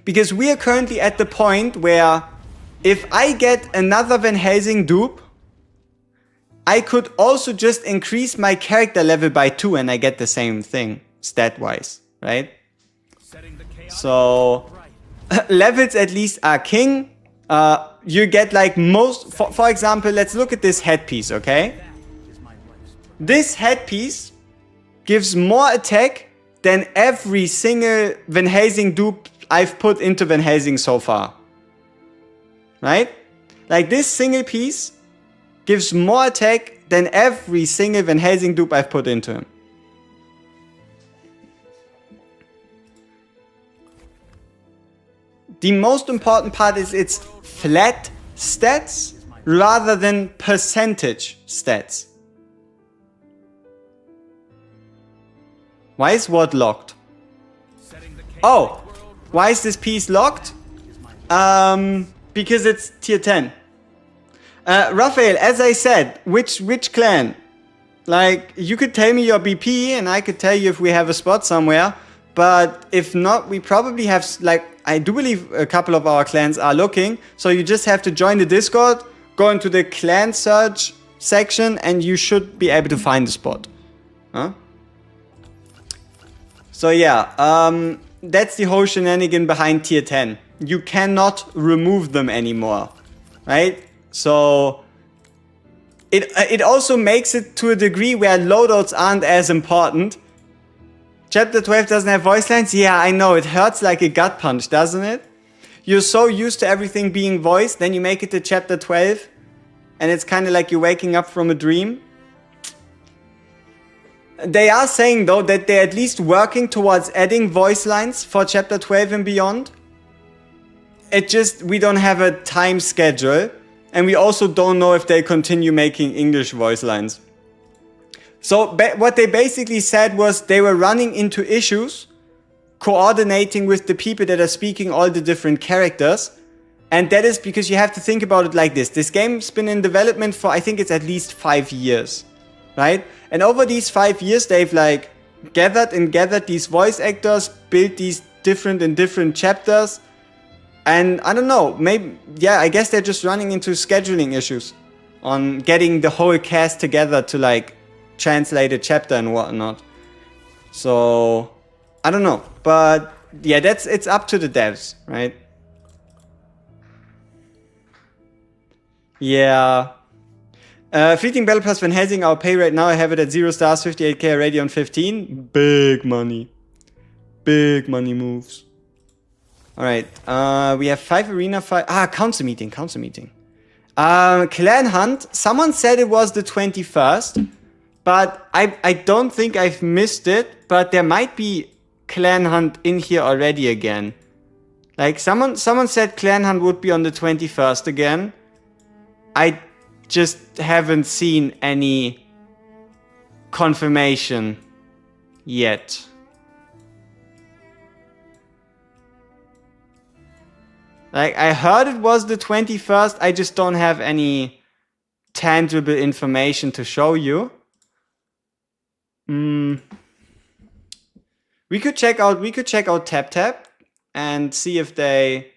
Because we are currently at the point where if I get another Van Helsing dupe, I could also just increase my character level by 2 and I get the same thing, stat-wise, right? So, levels at least are king. You get like most, for example, let's look at this headpiece, okay? This headpiece gives more attack than every single Van Helsing dupe I've put into Van Helsing so far. Right? Like this single piece gives more attack than every single Van Helsing dupe I've put into him. The most important part is its flat stats rather than percentage stats. Why is what locked? Oh, why is this piece locked? Because it's tier 10. Raphael, as I said, which clan? Like, you could tell me your BP and I could tell you if we have a spot somewhere. But if not, we probably have, like, I do believe a couple of our clans are looking. So you just have to join the Discord, go into the clan search section, and you should be able to find the spot. Huh? So yeah, that's the whole shenanigan behind tier 10. You cannot remove them anymore, right? So it also makes it to a degree where loadouts aren't as important. Chapter 12 doesn't have voice lines? Yeah, I know, it hurts like a gut punch, doesn't it? You're so used to everything being voiced, then you make it to chapter 12, and it's kind of like you're waking up from a dream. They are saying though that they're at least working towards adding voice lines for chapter 12 and beyond. It just, we don't have a time schedule, and we also don't know if they continue making English voice lines. So what they basically said was they were running into issues coordinating with the people that are speaking all the different characters. And that is because you have to think about it like this. This game's been in development for, I think it's at least 5 years, right? And over these 5 years, they've like gathered these voice actors, built these different chapters. And I don't know, maybe, yeah, I guess they're just running into scheduling issues on getting the whole cast together to like translate a chapter and whatnot. So I don't know, but yeah, it's up to the devs, right? Yeah. Fleeting Battle Pass Van Helsing, our pay right now, I have it at 0 stars, 58k, Radeon 15. Big money. Big money moves. Alright, we have 5 arena fight. Council meeting. Clan hunt. Someone said it was the 21st, but I don't think I've missed it. But there might be clan hunt in here already again. Like someone said clan hunt would be on the 21st again. I just haven't seen any confirmation yet. Like, I heard it was the 21st, I just don't have any tangible information to show you. We could check out TapTap and see if they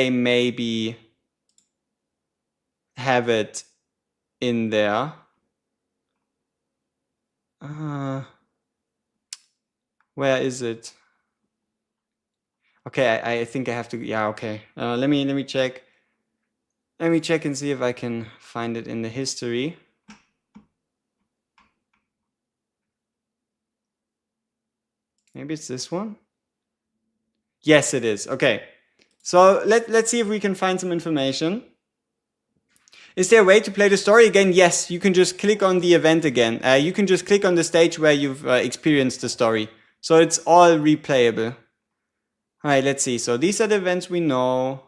maybe have it in there. Where is it? Okay, I think I have to. Yeah, okay. Let me check. Let me check and see if I can find it in the history. Maybe it's this one. Yes, it is. Okay. So let's see if we can find some information. Is there a way to play the story again? Yes, you can just click on the event again. You can just click on the stage where you've experienced the story. So it's all replayable. Alright, let's see. So these are the events we know.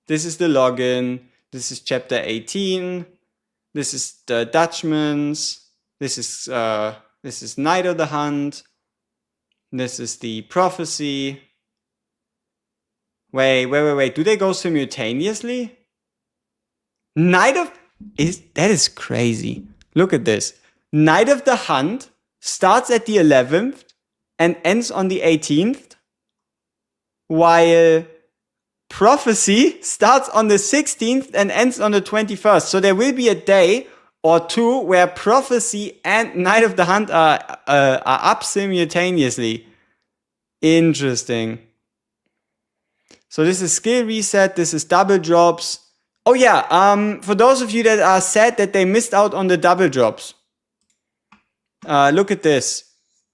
This is the login. This is chapter 18. This is the Dutchman's. This is Night of the Hunt. This is the prophecy. Wait. Do they go simultaneously? That is crazy. Look at this. Night of the Hunt starts at the 11th and ends on the 18th, while prophecy starts on the 16th and ends on the 21st. So there will be a day or two where prophecy and Night of the Hunt are up simultaneously. Interesting. So this is skill reset. This is double drops. Oh yeah, for those of you that are sad that they missed out on the double drops, look at this.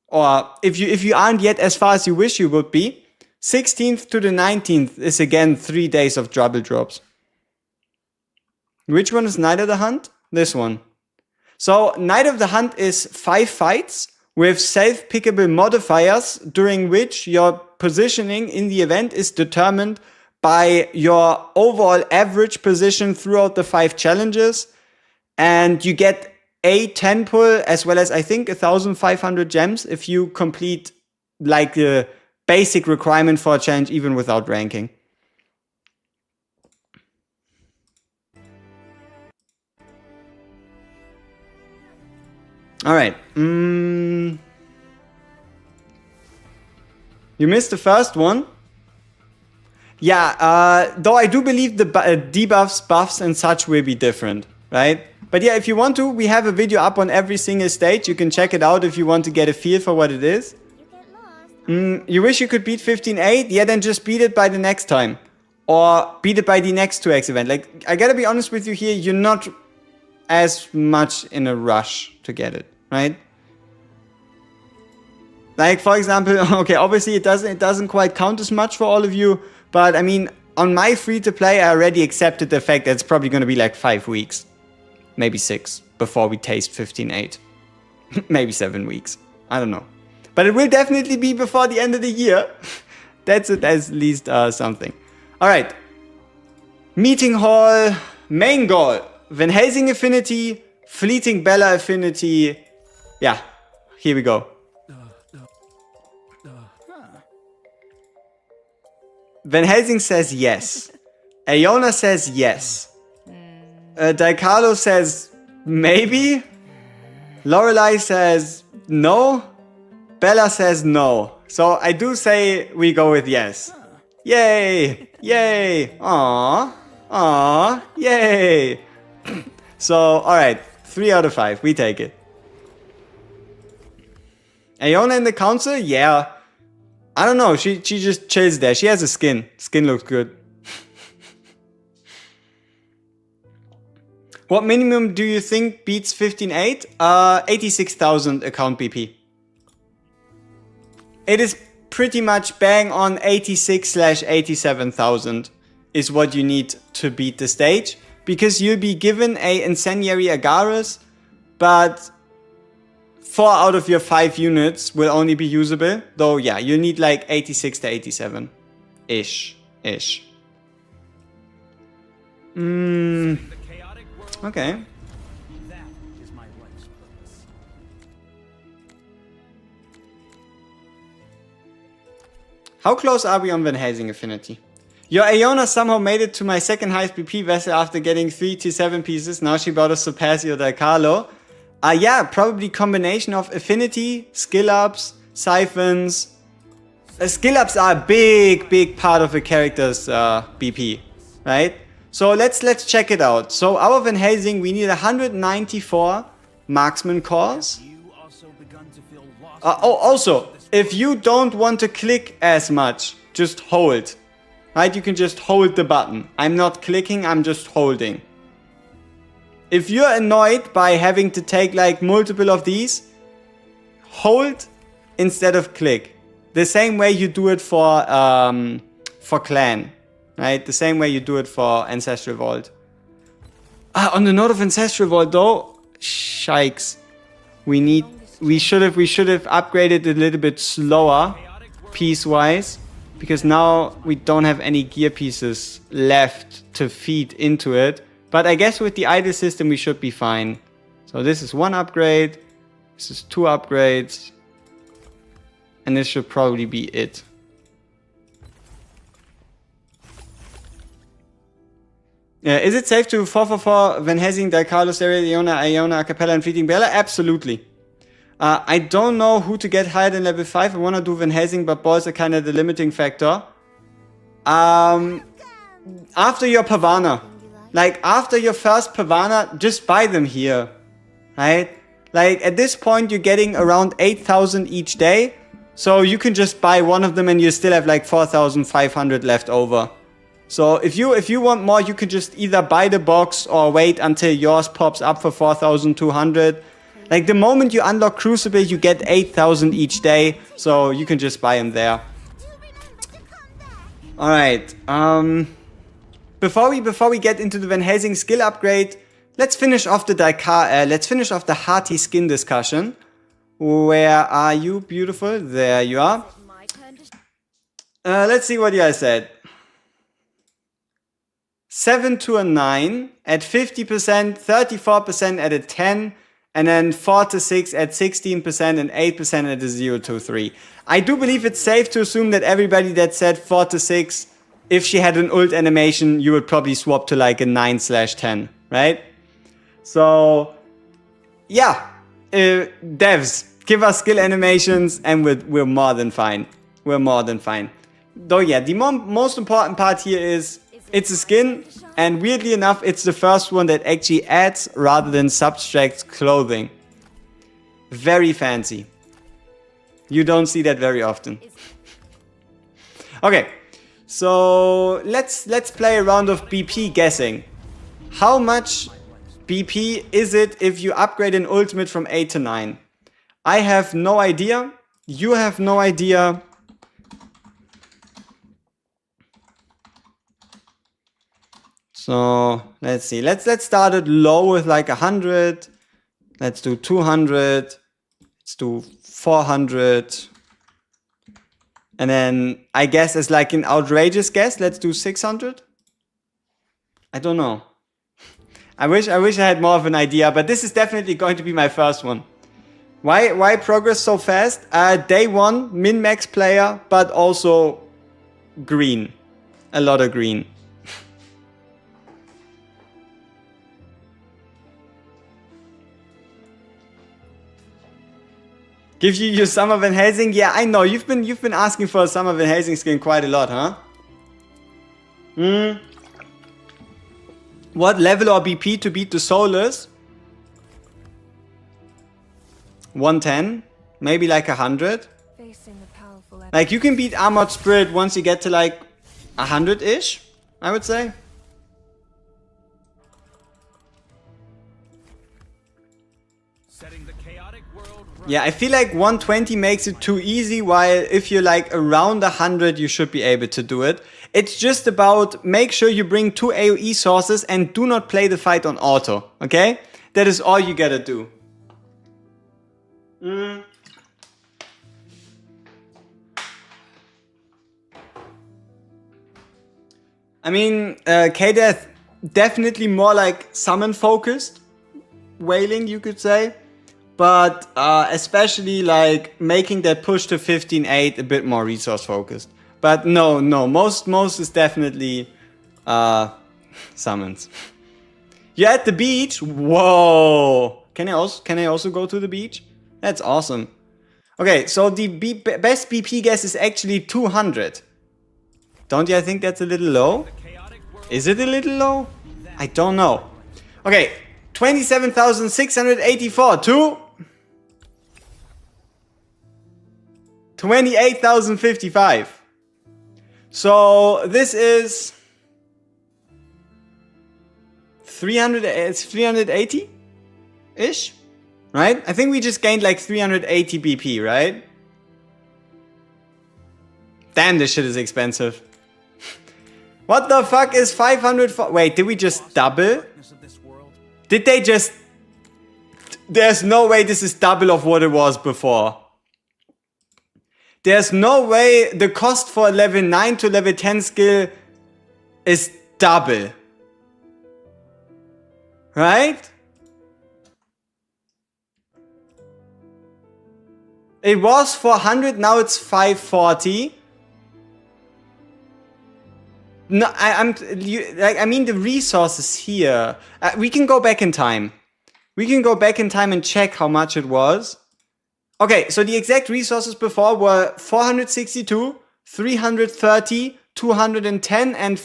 Or if you aren't yet as far as you wish you would be, 16th to the 19th is again 3 days of double drops. Which one is Night of the Hunt? This one. So Night of the Hunt is 5 fights with self-pickable modifiers, during which your positioning in the event is determined by your overall average position throughout the 5 challenges. And you get a 10 pull as well as I think 1,500 gems if you complete like the basic requirement for a challenge even without ranking. All right. You missed the first one. Yeah, though I do believe the debuffs, buffs and such will be different, right? But yeah, if you want to, we have a video up on every single stage. You can check it out if you want to get a feel for what it is. You wish you could beat 15.8? Yeah, then just beat it by the next time. Or beat it by the next 2x event. Like, I gotta be honest with you here, you're not as much in a rush to get it, right? Like, for example, okay, obviously it doesn't quite count as much for all of you, but I mean, on my free-to-play, I already accepted the fact that it's probably gonna be like 5 weeks. Maybe 6 before we taste 15.8. Maybe 7 weeks. I don't know. But it will definitely be before the end of the year. That's at least something. Alright. Meeting Hall. Main goal. Van Helsing Affinity. Fleeting Bella Affinity. Yeah. Here we go. Van Helsing says yes. Aeona says yes. Daikalo says maybe. Lorelei says no. Bella says no. So I do say we go with yes. Yay! Yay! Aww. Aww. Yay! So, alright. 3 out of 5. We take it. Aeona in the council? Yeah. I don't know. She just chills there. She has a skin. Skin looks good. What minimum do you think beats 15.8? 86,000 account BP. it is pretty much bang on 86/87,000 is what you need to beat the stage, because you'll be given a Incendiary Agaris, but 4 out of your 5 units will only be usable. Though, yeah, you need like 86 to 87 ish. The chaotic world. Okay. That is my life's purpose. How close are we on Van Helsing Affinity? Your Aeona somehow made it to my second highest BP vessel after getting 3 T7 pieces. Now she about to surpass your Daikalo. Yeah, probably combination of affinity, skill ups, siphons. Skill ups are a big part of a character's BP, right? So let's check it out. So our Van Helsing, we need 194 marksman cores. You also begun to feel lost. Also, if you don't want to click as much, just hold. Right? You can just hold the button. I'm not clicking, I'm just holding. If you're annoyed by having to take like multiple of these, hold instead of click. The same way you do it for clan, right? The same way you do it for Ancestral Vault. On the note of Ancestral Vault though, shikes. We should have upgraded a little bit slower, piece-wise, because now we don't have any gear pieces left to feed into it. But I guess with the idle system we should be fine. So this is 1 upgrade, this is 2 upgrades, and this should probably be it. Is it safe to 444 Van Helsing, Daikalo, Stereo, Aeona, Acapella, and Fleeting Bella? Absolutely. I don't know who to get higher than level 5. I want to do Van Helsing, but balls are kind of the limiting factor. After your Pavana. Like, after your first Pavana, just buy them here. Right? Like, at this point, you're getting around 8,000 each day. So you can just buy one of them and you still have like 4,500 left over. So if you want more, you can just either buy the box or wait until yours pops up for 4,200. Like, the moment you unlock Crucible, you get 8,000 each day. So you can just buy them there. Alright. Before we get into the Van Helsing skill upgrade, let's finish off the hearty skin discussion. Where are you, beautiful? There you are. Let's see what you guys said. 7 to a 9 at 50%, 34% at a 10, and then 4 to 6 at 16% and 8% at a 0 to 3. I do believe it's safe to assume that everybody that said 4 to 6, if she had an ult animation, you would probably swap to like a 9/10, right? So, yeah, devs, give us skill animations and we're more than fine. We're more than fine. Though, yeah, the most important part here is it's a skin, and weirdly enough, it's the first one that actually adds rather than subtracts clothing. Very fancy. You don't see that very often. Okay, so let's play a round of BP guessing. How much BP is it if you upgrade an ultimate from 8 to 9? I have no idea. You have no idea. So let's see. Let's start it low with like 100. Let's do 200. Let's do 400. And then I guess as like an outrageous guess, let's do 600. I don't know. I wish I had more of an idea, but this is definitely going to be my first one. Why progress so fast? Day 1, min-max player, but also green. A lot of green. Give you your Summer Van Helsing? Yeah, I know. You've been asking for a Summer Van Helsing skin quite a lot, huh? What level or BP to beat the Soulless? 110? Maybe like 100? Facing the powerful Like, you can beat Armored Spirit once you get to like 100-ish, I would say. Setting the chaotic chaotic world right. Yeah, I feel like 120 makes it too easy, while if you're like around 100, you should be able to do it. It's just about make sure you bring 2 AoE sources and do not play the fight on auto, okay? That is all you gotta do. I mean, K-Death, definitely more like summon focused, wailing you could say. But especially like making that push to 15-8 a bit more resource focused. But no, most is definitely summons. You're at the beach? Whoa! Can I also go to the beach? That's awesome. Okay, so the best BP guess is actually 200. Don't you think that's a little low? Is it a little low? I don't know. Okay, 27,684 to 28,055. So this is 380-ish, right? I think we just gained like 380 BP, right? Damn, this shit is expensive. What the fuck is 500? Wait, did we just double? Did they just... There's no way this is double of what it was before. There's no way the cost for a level 9 to level 10 skill is double. Right? It was 400, now it's 540. No, I mean the resources here. We can go back in time. We can go back in time and check how much it was. Okay, so the exact resources before were 462, 330, 210, and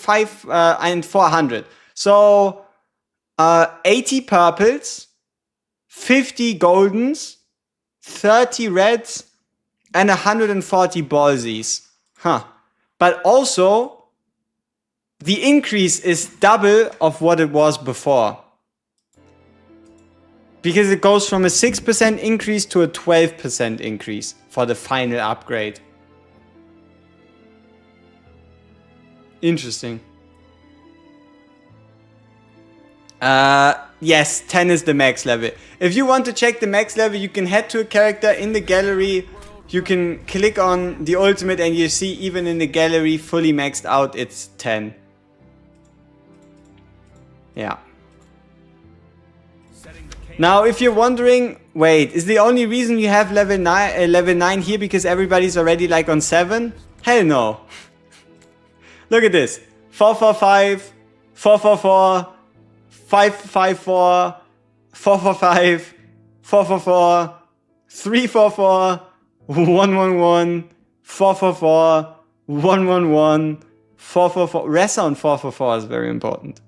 400. So 80 purples, 50 goldens, 30 reds, and 140 ballsies. Huh. But also, the increase is double of what it was before. Because it goes from a 6% increase to a 12% increase for the final upgrade. Interesting. Yes, 10 is the max level. If you want to check the max level, you can head to a character in the gallery. You can click on the ultimate and you see even in the gallery fully maxed out, it's 10. Yeah. Now, if you're wondering, wait, is the only reason you have level 9 here because everybody's already like on 7? Hell no. Look at this. 445, 444, 554, 445, 444, 344, 111, 444, 111, 444. Rest on 444 is very important.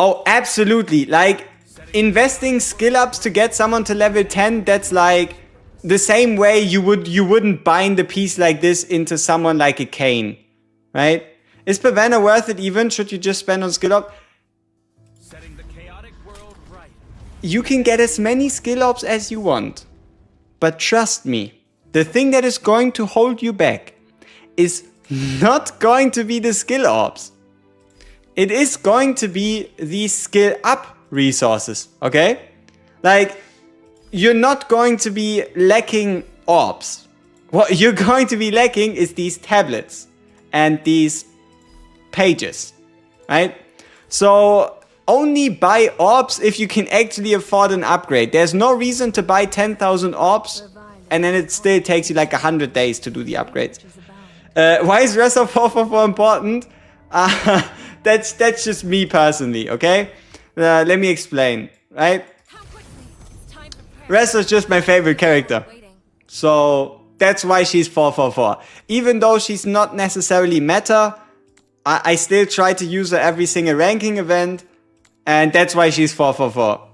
Oh, absolutely. Like, investing skill ups to get someone to level 10, that's like the same way you wouldn't bind a piece like this into someone like a Kayn, right? Is Pavana worth it even? Should you just spend on skill up? Setting the chaotic world right. You can get as many skill ups as you want. But trust me, the thing that is going to hold you back is not going to be the skill orbs. It is going to be the skill up resources, okay? Like, you're not going to be lacking orbs. What you're going to be lacking is these tablets and these pages, right? So only buy orbs if you can actually afford an upgrade. There's no reason to buy 10,000 orbs and then it still takes you like 100 days to do the upgrades. Why is Rest of 444 important? That's just me personally, okay? Let me explain, right? Rest is just my favorite character. So that's why she's 444. Even though she's not necessarily meta, I still try to use her every single ranking event. And that's why she's 444.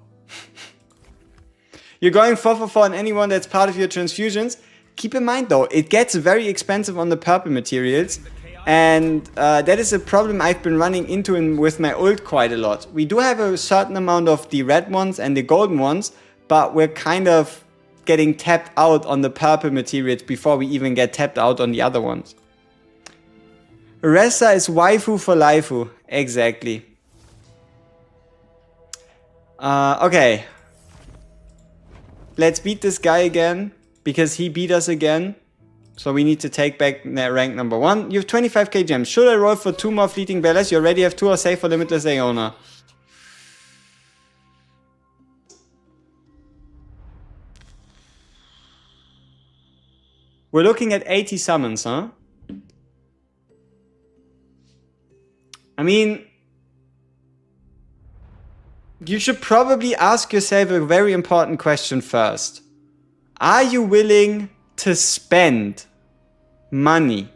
You're going 444 on anyone that's part of your transfusions. Keep in mind though, it gets very expensive on the purple materials. And that is a problem I've been running into with my ult quite a lot. We do have a certain amount of the red ones and the golden ones, but we're kind of getting tapped out on the purple materials before we even get tapped out on the other ones. Ressa is waifu for laifu. Exactly. Okay. Let's beat this guy again, because he beat us again. So we need to take back rank number 1. You have 25k gems. Should I roll for 2 more fleeting bellas? You already have 2 or save for limitless Aeona. We're looking at 80 summons, huh? I mean, you should probably ask yourself a very important question first. Are you willing to spend money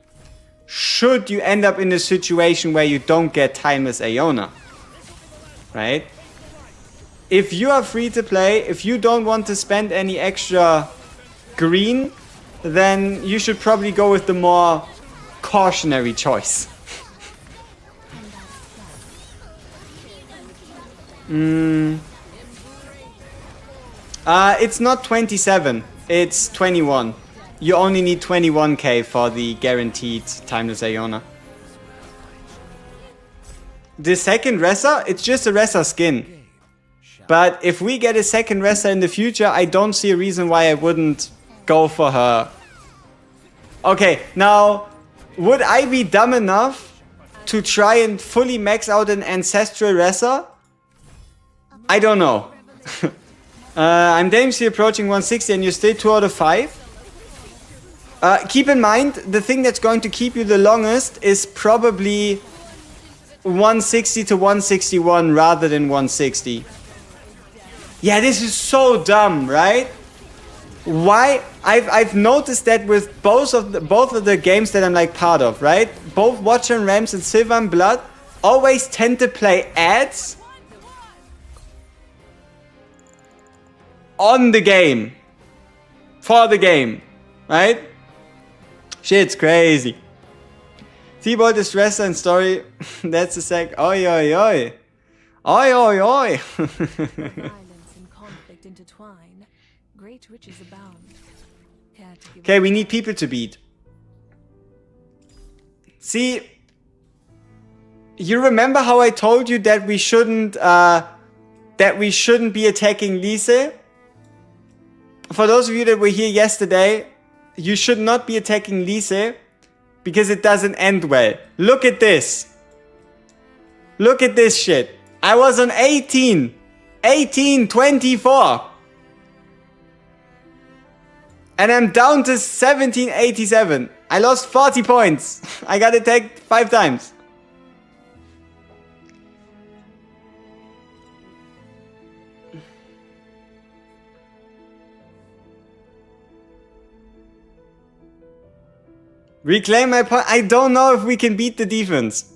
should you end up in a situation where you don't get timeless Aeona? Right? If you are free to play, if you don't want to spend any extra green, then you should probably go with the more cautionary choice. It's not 27, it's 21. You only need 21k for the guaranteed timeless Aeona. The second Ressa, it's just a Ressa skin. But if we get a second Ressa in the future, I don't see a reason why I wouldn't go for her. Okay, now, would I be dumb enough to try and fully max out an Ancestral Ressa? I don't know. I'm dangerously approaching 160 and you're still 2 out of 5. Keep in mind, the thing that's going to keep you the longest is probably 160 to 161 rather than 160. Yeah, this is so dumb, right? Why? I've noticed that with both of the games that I'm like part of, right? Both Watcher and Realms and Silver and Blood always tend to play ads on the game. For the game. Right? Shit's crazy. T-Bolt is Ressa and story. That's a sec. Oi oi oi. Oi oi oi. Violence and conflict intertwine. Great riches abound. Care to give Okay, we need people to beat. See, you remember how I told you that we shouldn't be attacking Lise? For those of you that were here yesterday, you should not be attacking Lise because it doesn't end well. Look at this. Look at this shit. I was on 18, 24. And I'm down to 1787. I lost 40 points. I got attacked 5 times. Reclaim my point. I don't know if we can beat the defense.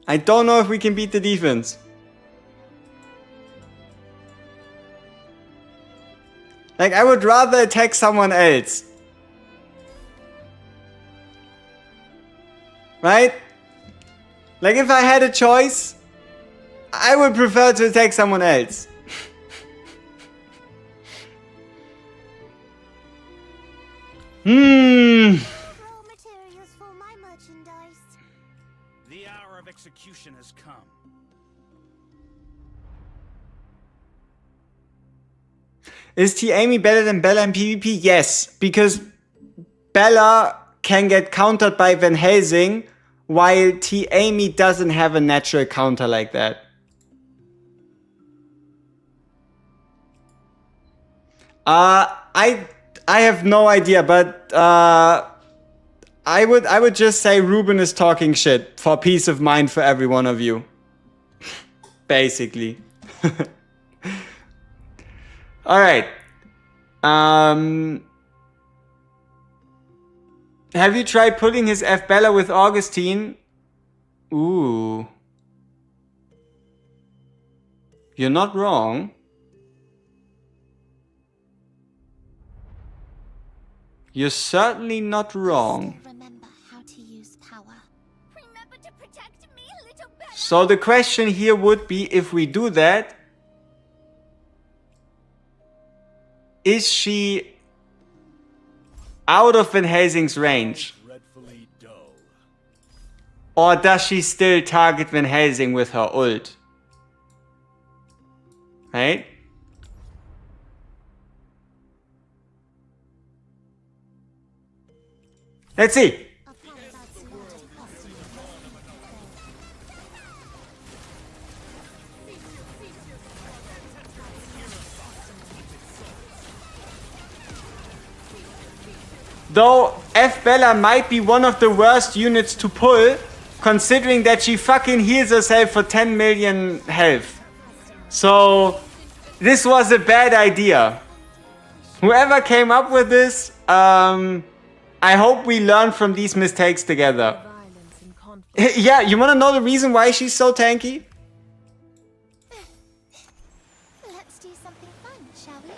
I don't know if we can beat the defense. Like, I would rather attack someone else. Right? Like, if I had a choice, I would prefer to attack someone else. Raw materials for my merchandise. The hour of execution has come. Is T. Amy better than Bella in PvP? Yes, because Bella can get countered by Van Helsing, while T. Amy doesn't have a natural counter like that. I have no idea, but I would just say Ruben is talking shit for peace of mind for every one of you. Basically. Alright. Have you tried pulling his F Bella with Augustine? Ooh. You're not wrong. You're certainly not wrong. Remember how to use power. to protect me, little Bella. So the question here would be, if we do that, is she out of Van Helsing's range? Dreadfully dull. Or does she still target Van Helsing with her ult? Right? Let's see. Though F Bella might be one of the worst units to pull, considering that she fucking heals herself for 10 million health. So, this was a bad idea. Whoever came up with this, I hope we learn from these mistakes together. Violence and conflict. Yeah, you wanna know the reason why she's so tanky? Let's do something fun, shall we?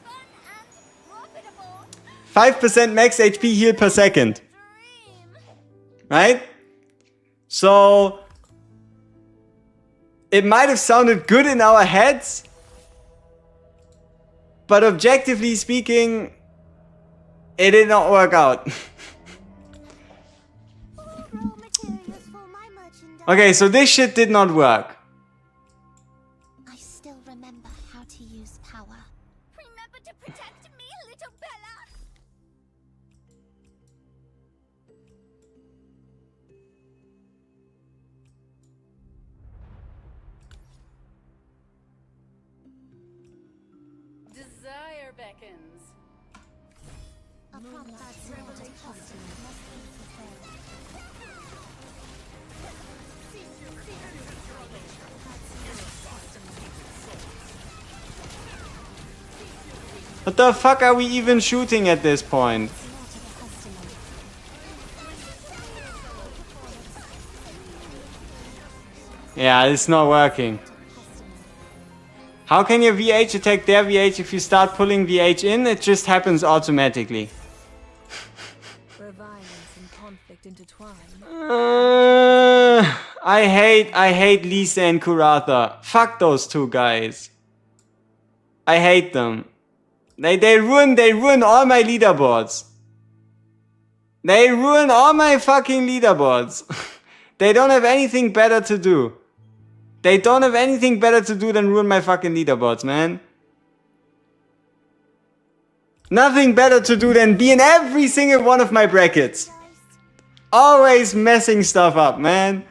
Fun and profitable. 5% max HP heal per second. Dream. Right? So, it might have sounded good in our heads, but objectively speaking, it did not work out. Raw materials for my merchandise. Okay, so this shit did not work. I still remember how to use power. Remember to protect me, little Bella. Desire beckons. A promise not a customer must be fulfilled. What the fuck are we even shooting at this point? Yeah, it's not working. How can your VH attack their VH if you start pulling VH in? It just happens automatically. Where violence and conflict intertwine. I hate Lisa and Kuratha. Fuck those two guys. I hate them. They ruin all my leaderboards. They ruin all my fucking leaderboards. They don't have anything better to do. They don't have anything better to do than ruin my fucking leaderboards, man. Nothing better to do than be in every single one of my brackets. Always messing stuff up, man.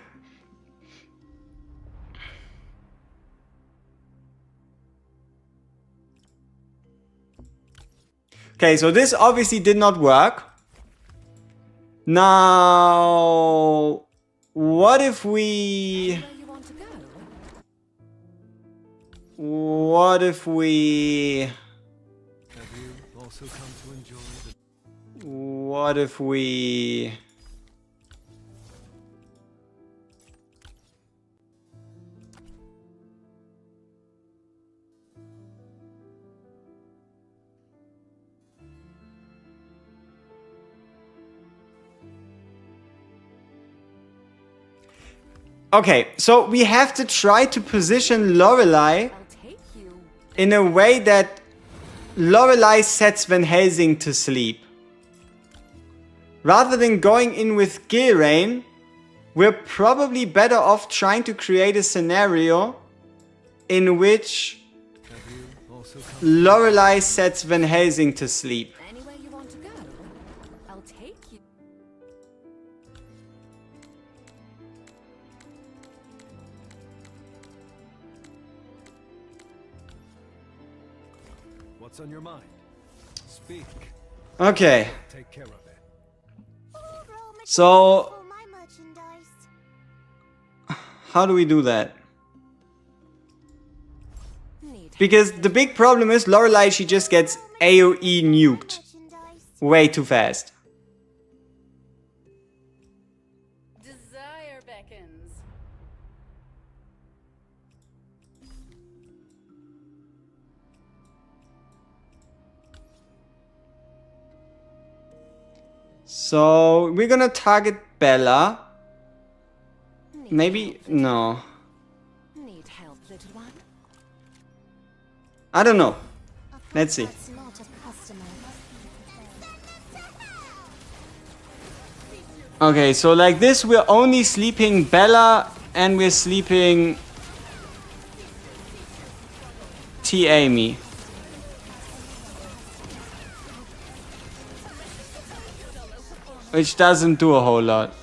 Okay, so this obviously did not work. Now, what if we... Where you want to go? What if we... Have you also come to enjoy the What if we... Okay, so we have to try to position Lorelei I'll take you. in a way that Lorelei sets Van Helsing to sleep. Rather than going in with Gilrain, we're probably better off trying to create a scenario in which have you also come Lorelei sets Van Helsing to sleep. Anywhere you want to go. I'll take you. What's on your mind? Speak. Okay, Take care of it. Raw materials so for my merchandise. how do we do that? Need Because the big problem is Lorelei, she just gets AoE nuked Merchandise. way too fast. Desire beckons. So we're gonna target Bella. Need Maybe, help, no. Need help, little one. I don't know. A Let's see. promise not Okay, so like this, we're only sleeping Bella and we're sleeping T. Amy. Which doesn't do a whole lot.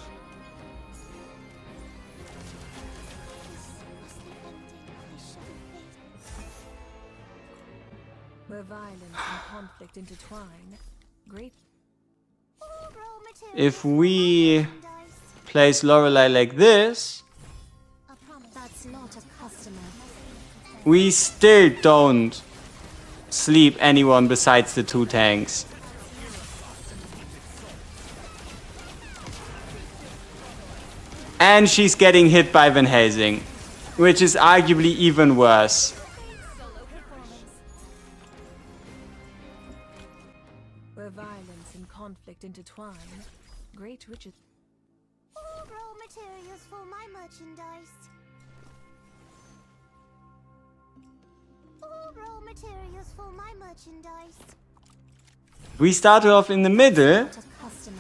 Where violence and conflict intertwine, great If we place Lorelei like this, That's not a customer. we still don't sleep anyone besides the two tanks. And she's getting hit by Van Helsing, which is arguably even worse. where violence and conflict intertwine, great riches. Raw materials for my merchandise. All raw materials for my merchandise. We started off in the middle. Not a customer.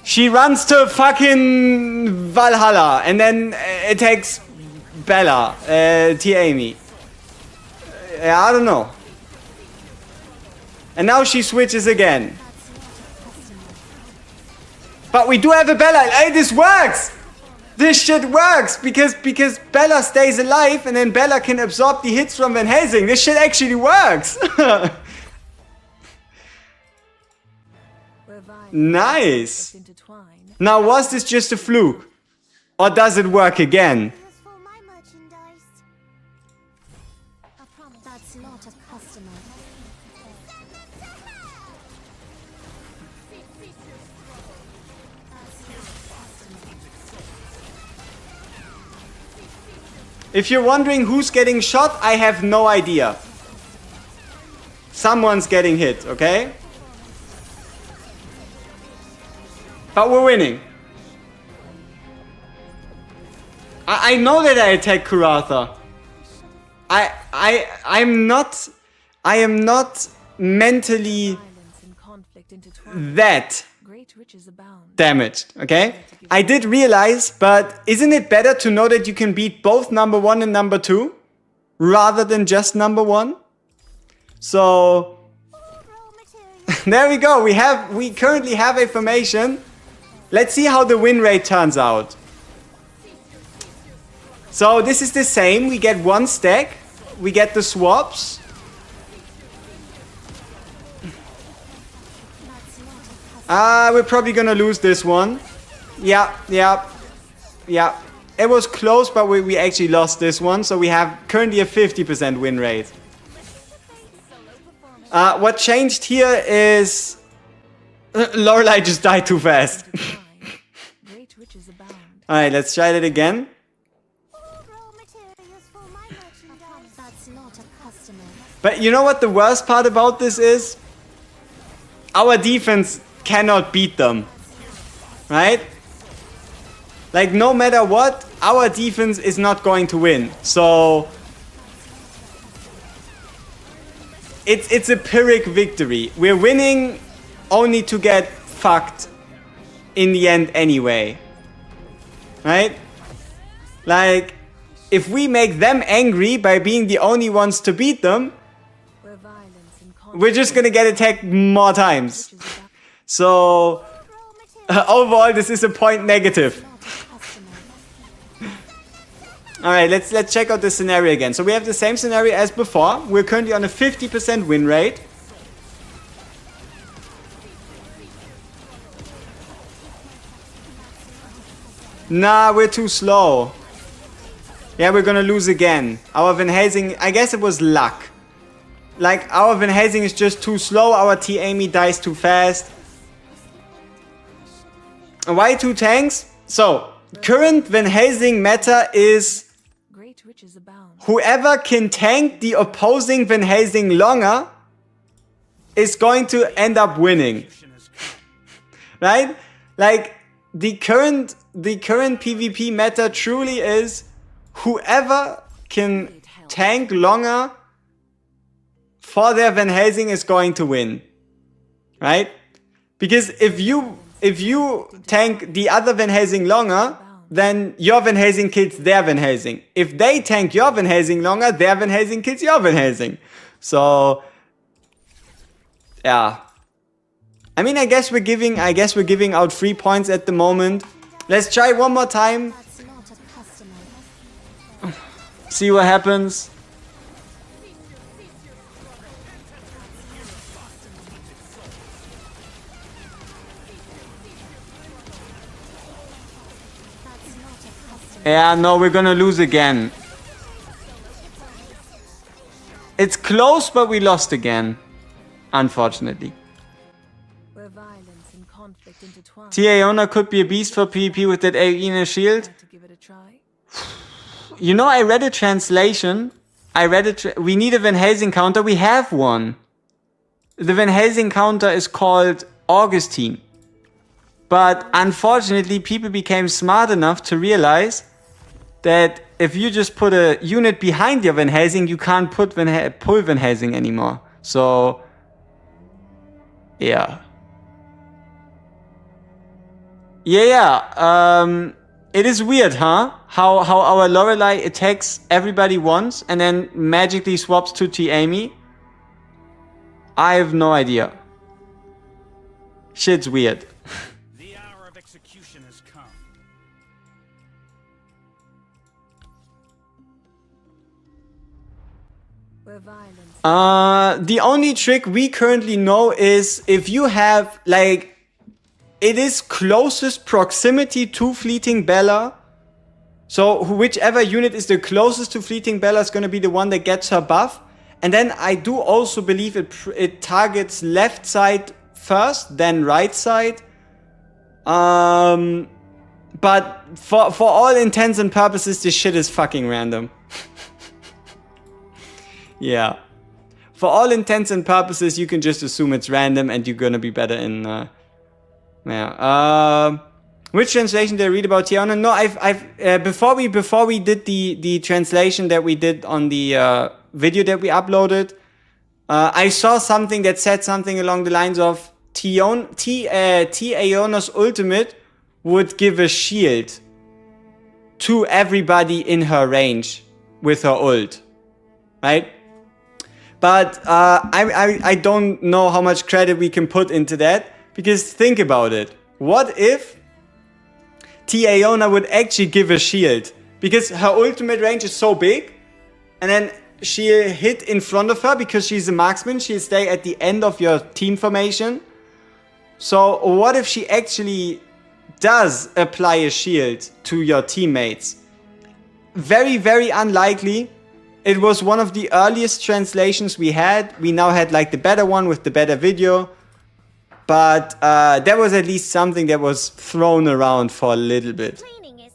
She runs to fucking Valhalla and then attacks Bella, T. Amy. I don't know. And now she switches again. But we do have a Bella. Hey, this works! This shit works because Bella stays alive and then Bella can absorb the hits from Van Helsing. This shit actually works. Where violence Nice. and intertwine, Now, was this just a fluke? Or does it work again? Materials for my merchandise. A promise. That's not a customer. If you're wondering who's getting shot, I have no idea. Someone's getting hit, okay? But we're winning. I know that I attacked Kuratha. I am not mentally violence and conflict intertwine, that great riches abound. damaged, okay? I did realize, but isn't it better to know that you can beat both number 1 and number 2 rather than just number 1? So Raw materials. there we go. We currently have a formation. Let's see how the win rate turns out. So this is the same. We get 1 stack. We get the swaps. We're probably gonna lose this one. Yeah. It was close, but we actually lost this one. So we have currently a 50% win rate. What changed here is Lorelei just died too fast. Intertwine, great riches abound. Alright, let's try that again. Raw materials for my merchandise. That's not a customer. But you know what the worst part about this is? Our defense cannot beat them. Right? Like, no matter what, our defense is not going to win. So it's a Pyrrhic victory. We're winning only to get fucked in the end anyway. Right? Like, if we make them angry by being the only ones to beat them, Where violence and conflict we're just gonna get attacked more times. riches abound. So Raw materials. overall, this is a point negative. Not a customer. All right, let's check out the scenario again. So we have the same scenario as before. We're currently on a 50% win rate. Nah, we're too slow. Yeah, we're gonna lose again. Our Van Helsing, I guess it was luck. Like, our Van Helsing is just too slow. Our T. Amy dies too fast. Why 2 tanks? So, current Van Helsing meta is Great riches abound. whoever can tank the opposing Van Helsing longer is going to end up winning. Right? Like, the current PvP meta truly is whoever can tank longer for their Van Helsing is going to win. Right? Because if if you tank the other Van Helsing longer, then your Van Helsing kills their Van Helsing. If they tank your Van Helsing longer, their Van Helsing kills your Van Helsing. So, yeah. I mean, I guess we're giving out 3 points at the moment. Let's try one more time. That's not a customer. See what happens. That's not a customer. Yeah, no, we're gonna lose again. It's close, but we lost again. Unfortunately. Where violence and conflict intertwine. Iona could be a beast for PvP with that AoE in a shield. Care to give it a try? You know, I read a translation. We need a Van Helsing counter. We have one. The Van Helsing counter is called Augustine. But unfortunately, people became smart enough to realize that if you just put a unit behind your Van Helsing, you can't pull Van Helsing anymore. So, yeah. It is weird, huh? How our Lorelei attacks everybody once and then magically swaps to Amy. I have no idea. Shit's weird. The hour of execution has come. Where violence. The only trick we currently know is if you have, like, it is closest proximity to Fleeting Bella. So whichever unit is the closest to Fleeting Bella is going to be the one that gets her buff. And then I do also believe it targets left side first, then right side. But for all intents and purposes, this shit is fucking random. Yeah. For all intents and purposes, you can just assume it's random and you're gonna be better in... which translation did I read about Tiana? No, before we did the translation that we did on the video that we uploaded, I saw something that said something along the lines of Aeona's ultimate would give a shield to everybody in her range with her ult, right? But I don't know how much credit we can put into that. Because think about it. What if Aeona would actually give a shield? Because her ultimate range is so big. And then she'll hit in front of her because she's a marksman. She'll stay at the end of your team formation. So what if she actually does apply a shield to your teammates? Very, very unlikely. It was one of the earliest translations we had. We now had like the better one with the better video. But there was at least something that was thrown around for a little bit. Cleaning is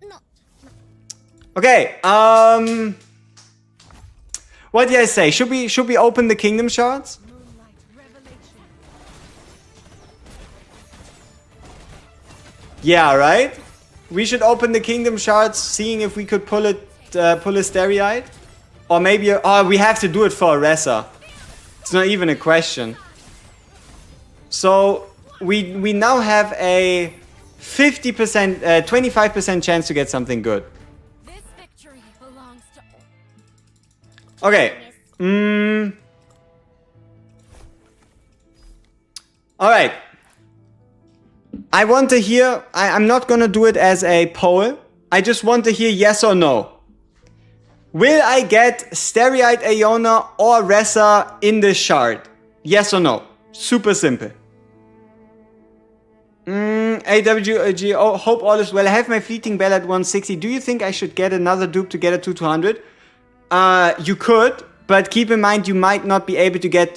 not. Okay, what did I say? Should we open the Kingdom Shards? Moonlight revelation. Yeah, right? We should open the Kingdom Shards, seeing if we could pull a Stereite. Or maybe, we have to do it for a Ressa. It's not even a question. So we now have a 50%, 25% chance to get something good. This victory belongs to. Okay. Alright. I want to hear, I'm not gonna do it as a poll. I just want to hear yes or no. Will I get Stereite Aeona or Ressa in this shard? Yes or no? Super simple. AWG, hope all is well. I have my Fleeting Bell at 160. Do you think I should get another dupe to get it to 200? You could, but keep in mind you might not be able to get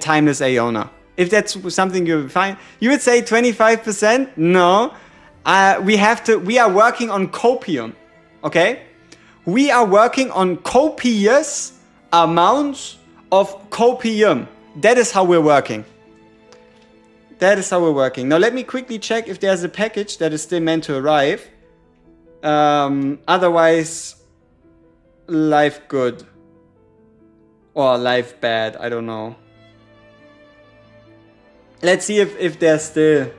Timeless Aeona. If that's something you're fine. You would say 25%? No. We are working on copium. Okay? We are working on copious amounts of copium. That is how we're working. That is how we're working. Now let me quickly check if there's a package that is still meant to arrive. Otherwise, life good. Or life bad, I don't know. Let's see if there's still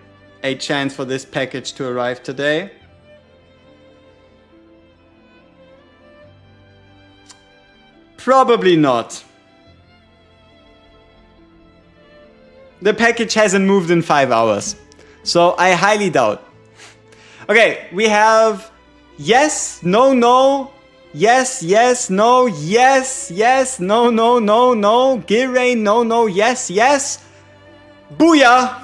a chance for this package to arrive today. Probably not. The package hasn't moved in 5 hours. So I highly doubt. Okay, we have yes, no, no, yes, yes, no, yes, yes, no, no, no, no, Gilrain, no, no, yes, yes. Booyah!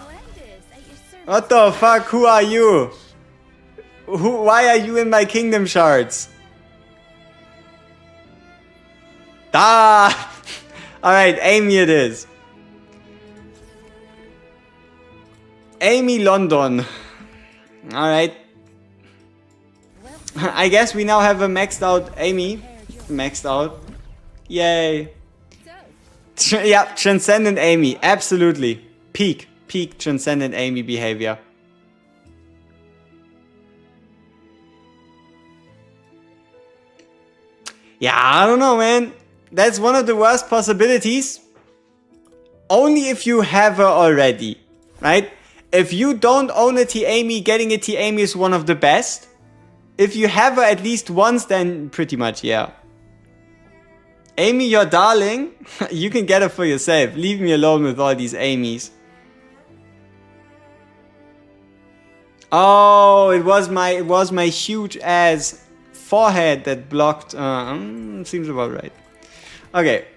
What the fuck? Who are you? Why are you in my kingdom shards? Ah! Alright, Amy it is. Amy London. Alright. I guess we now have a maxed out Amy. Maxed out. Yay. Yeah, Transcendent Amy. Absolutely. Peak Transcendent Amy behavior. Yeah, I don't know, man. That's one of the worst possibilities. Only if you have her already, right? If you don't own a T-Amy, getting a T-Amy is one of the best. If you have her at least once, then pretty much, yeah. Amy, your darling. You can get her for yourself. Leave me alone with all these Amy's. Oh, it was my huge ass forehead that blocked. Seems about right. Okay.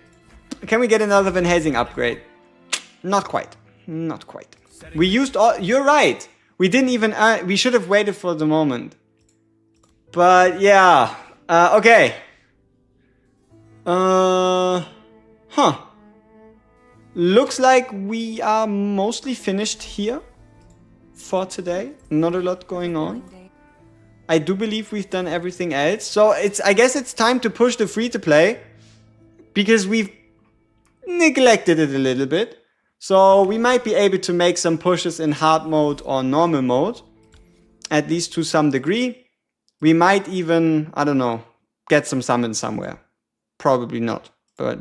Can we get another Van Helsing upgrade? Not quite. Not quite. We used all. You're right. We didn't even. We should have waited for the moment. But yeah. Okay. Huh. Looks like we are mostly finished here for today. Not a lot going on. I do believe we've done everything else. So I guess it's time to push the free to play, because we've neglected it a little bit. So we might be able to make some pushes in hard mode or normal mode, at least to some degree. We might even, I don't know, get some summons somewhere. Probably not, but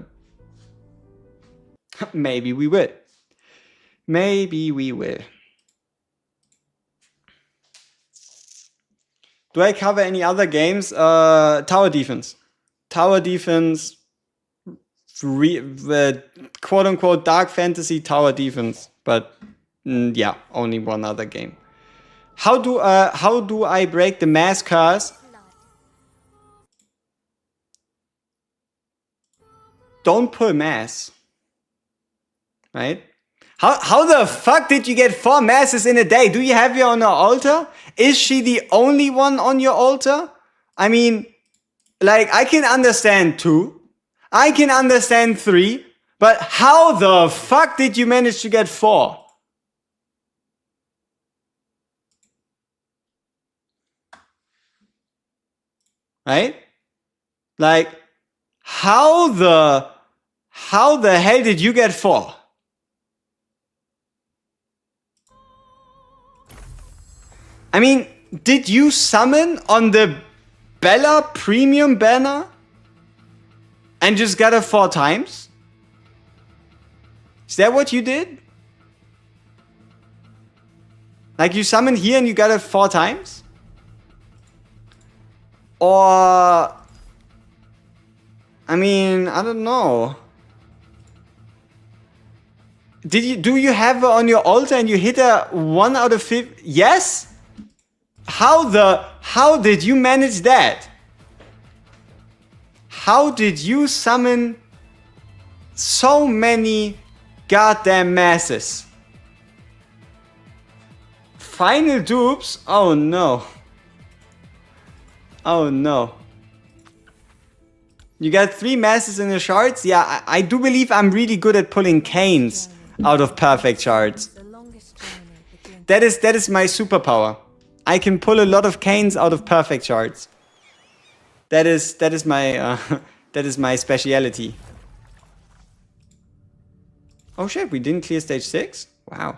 maybe we will. Maybe we will. Do I cover any other games? Tower defense. Tower defense. Quote unquote dark fantasy tower defense. But yeah, only one other game. How do I break the mass curse? Don't pull mass. Right? How the fuck did you get 4 masses in a day? Do you have her on your altar? Is she the only one on your altar? I mean, like, I can understand 2. I can understand 3. But how the fuck did you manage to get 4? Right? Like, how the hell did you get 4? I mean, did you summon on the Bella Premium banner and just got her 4 times? Is that what you did? Like, you summoned here and you got her 4 times? Or, I mean, I don't know. Do you have her on your altar and you hit her 1 out of 50? Yes? How did you manage that? How did you summon so many goddamn masses? Final dupes? Oh no. Oh no. You got 3 masses in the shards? Yeah, I do believe I'm really good at pulling canes out of perfect shards. That is my superpower. I can pull a lot of canes out of perfect shards. That is my that is my speciality. Oh shit, we didn't clear stage 6? Wow.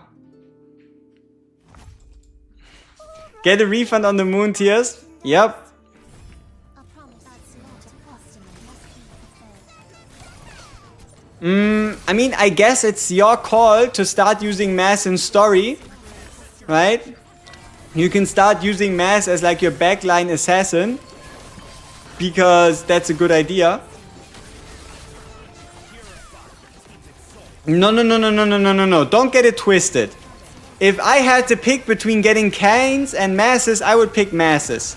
Get a refund on the moon tiers? Yep. I mean, I guess it's your call to start using mass in story, right? You can start using mass as like your backline assassin, because that's a good idea. No. Don't get it twisted. If I had to pick between getting Kains and masses, I would pick masses.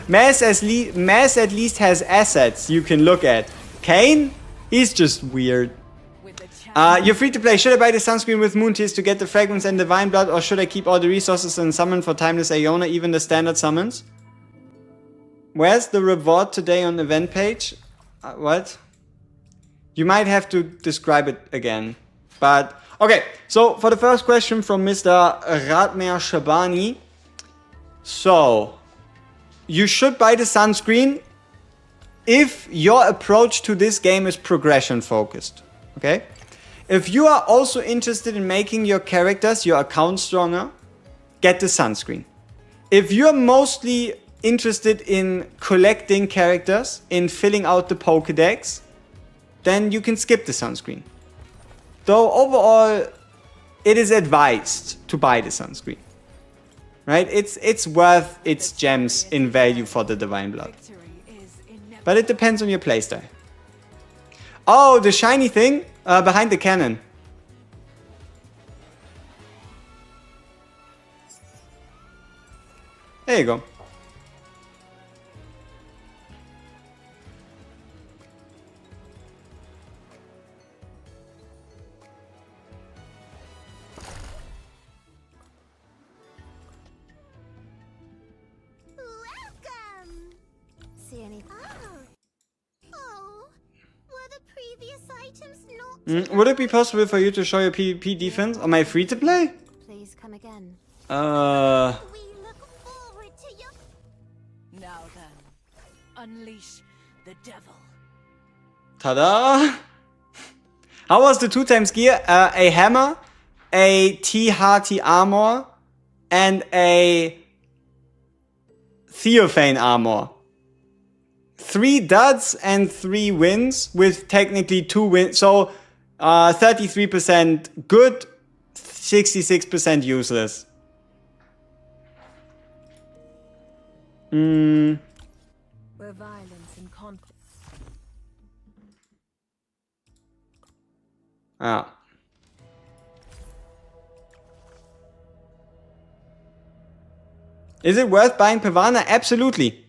Mass at least has assets you can look at. Kain? He's just weird. You're free to play. Should I buy the sunscreen with moon tears to get the fragments and divine blood, or should I keep all the resources and summon for timeless Iona, even the standard summons? Where's the reward today on the event page? What? You might have to describe it again. But, okay. So, for the first question from Mr. Radmer Shabani. So, you should buy the sunscreen if your approach to this game is progression focused. Okay? If you are also interested in making your characters, your account stronger, get the sunscreen. If you're mostly interested in collecting characters, in filling out the Pokédex, then you can skip the sunscreen. Though overall, it is advised to buy the sunscreen. Right? It's worth its gems in value for the Divine Blood. But it depends on your playstyle. Oh, the shiny thing behind the cannon. There you go. Welcome. See any? Oh, were the previous items not? Would it be possible for you to show your PvP defense on my free to play? Please come again. Uh. We look forward to your. Now then, unleash the devil. Tada! How was the 2x gear? A hammer, a T-Hearty armor, and a Theophane armor. 3 duds and 3 wins, with technically 2 wins. So 33% good, 66% useless. Where violence and conflict. Ah. Is it worth buying Pavana? Absolutely.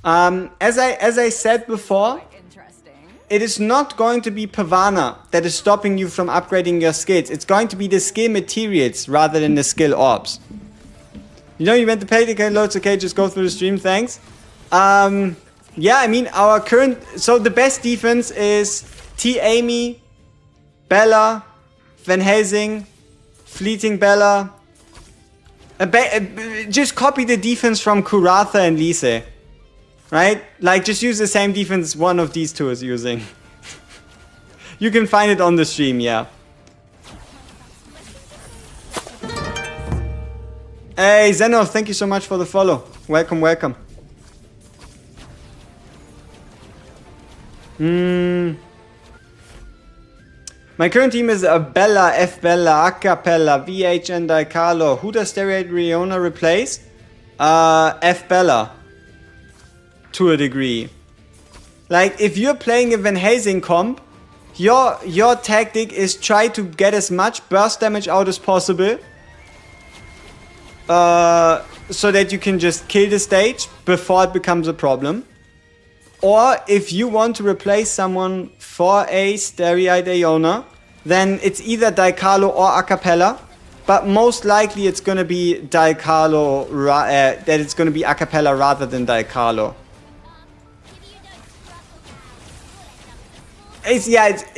As I said before, Interesting. it is not going to be Pavana that is stopping you from upgrading your skills. It's going to be the skill materials rather than the skill orbs. You know, you went to pay the loads, okay, just go through the stream, thanks. Yeah, I mean, our current... So the best defense is T. Amy, Bella, Van Helsing, Fleeting Bella. Just copy the defense from Kuratha and Lise. Right? Like, just use the same defense one of these two is using. You can find it on the stream, yeah. Hey, Zeno, thank you so much for the follow. Welcome, welcome. My current team is a Bella, F Bella, Acapella, VH, and Daikalo. Who does Steroid Riona replace? F Bella. To a degree. Like, if you're playing a Van Helsing comp, your tactic is try to get as much burst damage out as possible. So that you can just kill the stage before it becomes a problem. Or if you want to replace someone for a Steroid Iona, then it's either Daikalo or Acapella. But most likely it's gonna be Daikalo, that it's gonna be Acapella rather than Daikalo. It's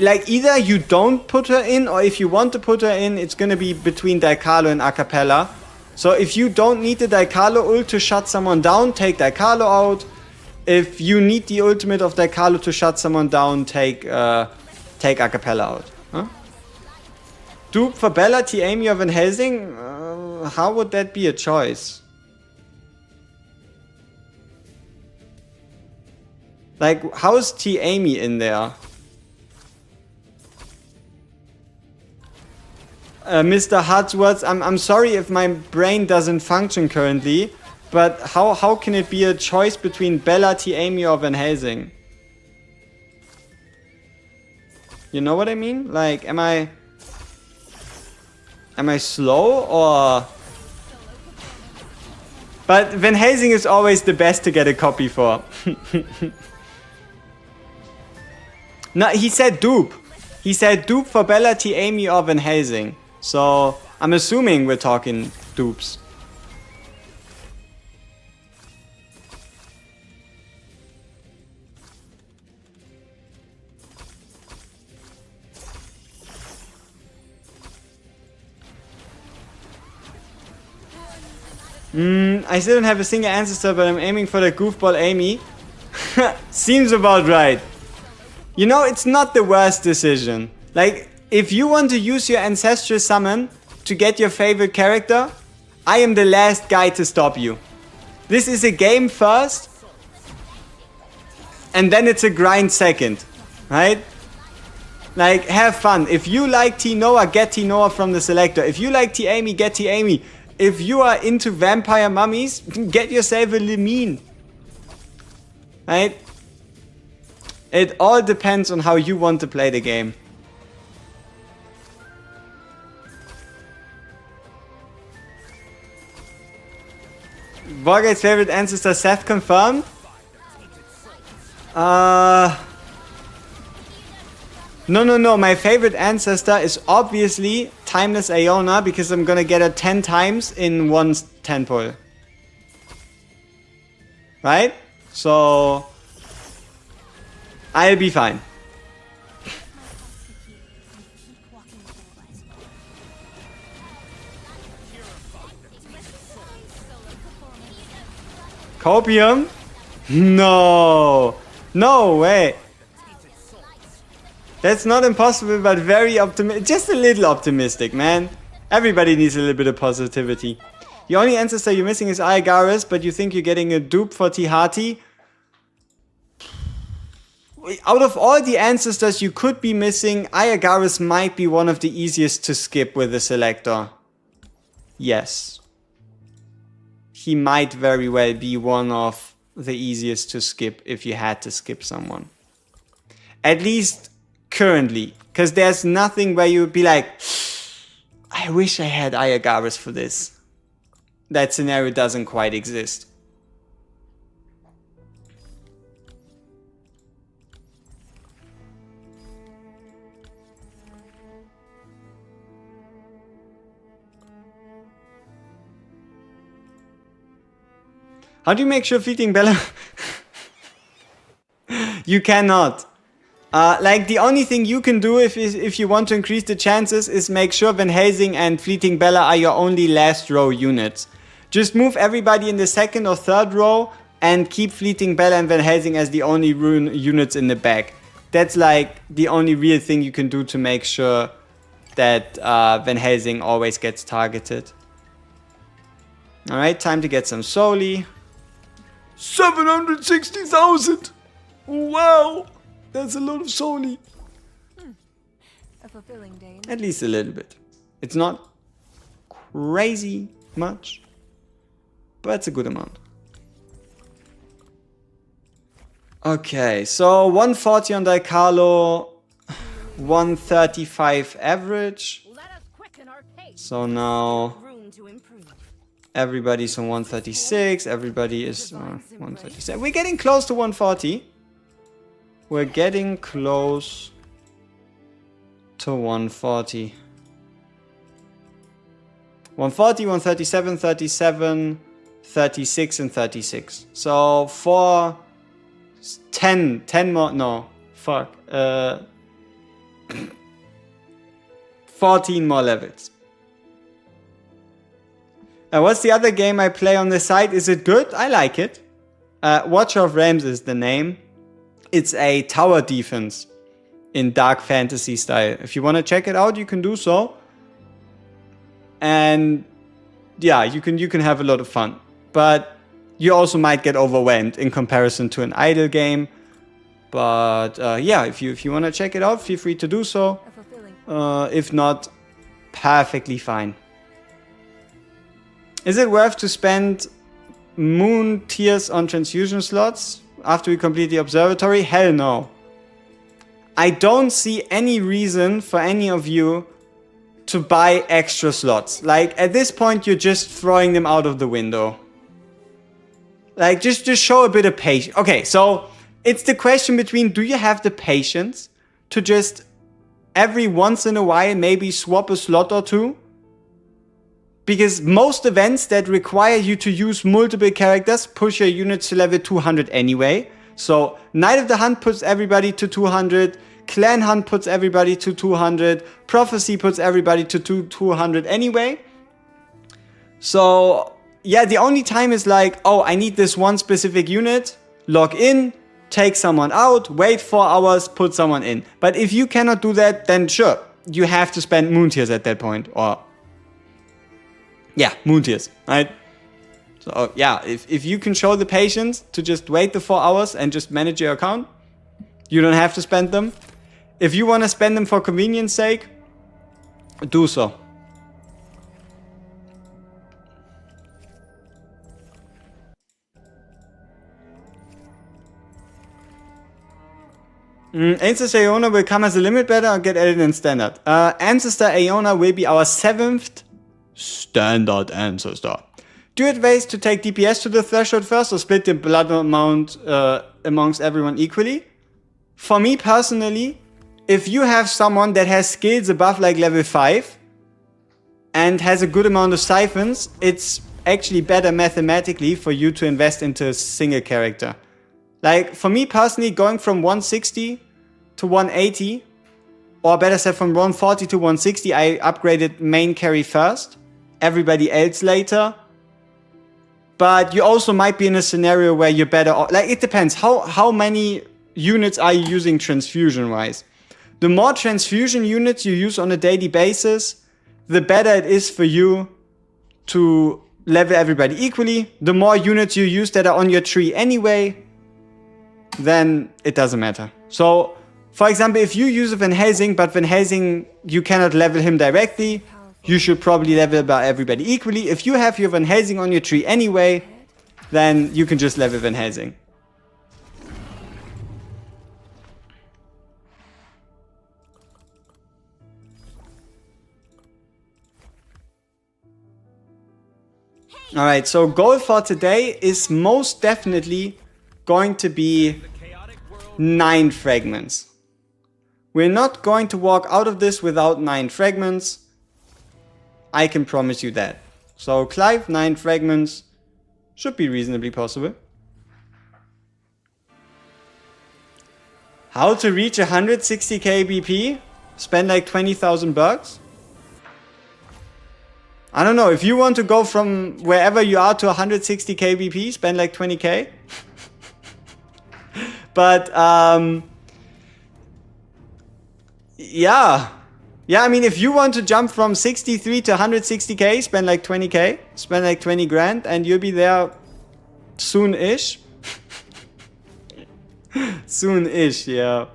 like either you don't put her in, or if you want to put her in, it's gonna be between Daikalo and Acapella. So if you don't need the Daikalo ult to shut someone down, take Daikalo out. If you need the ultimate of Daikalo to shut someone down, take Acapella out. Huh? Dupe for Bella, T. Amy, or Van Helsing? How would that be a choice? Like, how is T. Amy in there? Mr. Hardsworth, I'm sorry if my brain doesn't function currently, but how can it be a choice between Bella, Amy, or Van Helsing? You know what I mean? Like, am I slow or? But Van Helsing is always the best to get a copy for. No, he said dupe. He said dupe for Bella, Amy, or Van Helsing. So I'm assuming we're talking dupes. I still don't have a single ancestor, but I'm aiming for the goofball Amy. Seems about right. You know, it's not the worst decision. Like, if you want to use your ancestral summon to get your favorite character, I am the last guy to stop you. This is a game first, and then it's a grind second, right? Like, have fun. If you like T-Noah, get T-Noah from the selector. If you like T-Amy, get T-Amy. If you are into vampire mummies, get yourself a Lemine. Right? It all depends on how you want to play the game. Vorgate's favorite ancestor, Seth, confirmed? No. My favorite ancestor is obviously Timeless Aeona, because I'm gonna get it 10 times in one 10 pull. Right? So I'll be fine. Copium? No. No way. That's not impossible, but very optimistic. Just a little optimistic, man. Everybody needs a little bit of positivity. The only ancestor you're missing is Aegaris, but you think you're getting a dupe for Tihati. Out of all the ancestors you could be missing, Aegaris might be one of the easiest to skip with the selector. Yes. He might very well be one of the easiest to skip if you had to skip someone. At least currently. Because there's nothing where you would be like, I wish I had Aegaris for this. That scenario doesn't quite exist. How do you make sure Fleeting Bella? You cannot. Like, the only thing you can do if you want to increase the chances is make sure Van Helsing and Fleeting Bella are your only last row units. Just move everybody in the second or third row and keep Fleeting Bella and Van Helsing as the only units in the back. That's like the only real thing you can do to make sure that Van Helsing always gets targeted. Alright, time to get some Soli. 760,000! Wow! That's a lot of Soli. A fulfilling day. At least a little bit. It's not crazy much, but it's a good amount. Okay, so 140 on Daikalo, 135 average. So now everybody's on 136, everybody is 137. We're getting close to 140. We're getting close to 140. 140, 137, 37, 36, and 36. So for 10 more, no, fuck. 14 more levels. What's the other game I play on the side? Is it good? I like it. Watcher of Realms is the name. It's a tower defense in dark fantasy style. If you want to check it out, you can do so. And yeah, you can have a lot of fun. But you also might get overwhelmed in comparison to an idle game. But yeah, if you want to check it out, feel free to do so. If not, perfectly fine. Is it worth to spend moon tiers on transfusion slots after we complete the observatory? Hell no. I don't see any reason for any of you to buy extra slots. Like, at this point, you're just throwing them out of the window. Like, just show a bit of patience. Okay, so it's the question between, do you have the patience to just every once in a while maybe swap a slot or two? Because most events that require you to use multiple characters push your units to level 200 anyway. So Night of the Hunt puts everybody to 200, Clan Hunt puts everybody to 200, Prophecy puts everybody to 200 anyway. So yeah, the only time is like, oh, I need this one specific unit, log in, take someone out, wait 4 hours, put someone in. But if you cannot do that, then sure, you have to spend moon tiers at that point, or yeah, moon tiers, right? So yeah, if you can show the patience to just wait the 4 hours and just manage your account, you don't have to spend them. If you want to spend them for convenience sake, do so. Ancestor Aeona will come as a limit better or get added in standard. Ancestor Aeona will be our 7th standard ancestor. Do you advise to take DPS to the threshold first or split the blood amount amongst everyone equally? For me personally, if you have someone that has skills above like level 5 and has a good amount of siphons, it's actually better mathematically for you to invest into a single character. Like, for me personally, going from 160 to 180, or better said from 140 to 160, I upgraded main carry first, everybody else later. But you also might be in a scenario where you're better off. Like, it depends. How many units are you using transfusion-wise? The more transfusion units you use on a daily basis, the better it is for you to level everybody equally. The more units you use that are on your tree anyway, then it doesn't matter. So, for example, if you use a Van Helsing, but Van Helsing, you cannot level him directly, you should probably level about everybody equally. If you have your Van Helsing on your tree anyway, then you can just level Van Helsing. Alright, so goal for today is most definitely going to be 9 fragments. We're not going to walk out of this without 9 fragments. I can promise you that. So Clive, 9 fragments should be reasonably possible. How to reach 160k BP? Spend like 20,000 bucks? I don't know, if you want to go from wherever you are to 160k BP, spend like 20k. But, yeah. Yeah, I mean, if you want to jump from 63 to 160k, spend like 20k. Spend like 20 grand and you'll be there soon-ish. Soon-ish, yeah.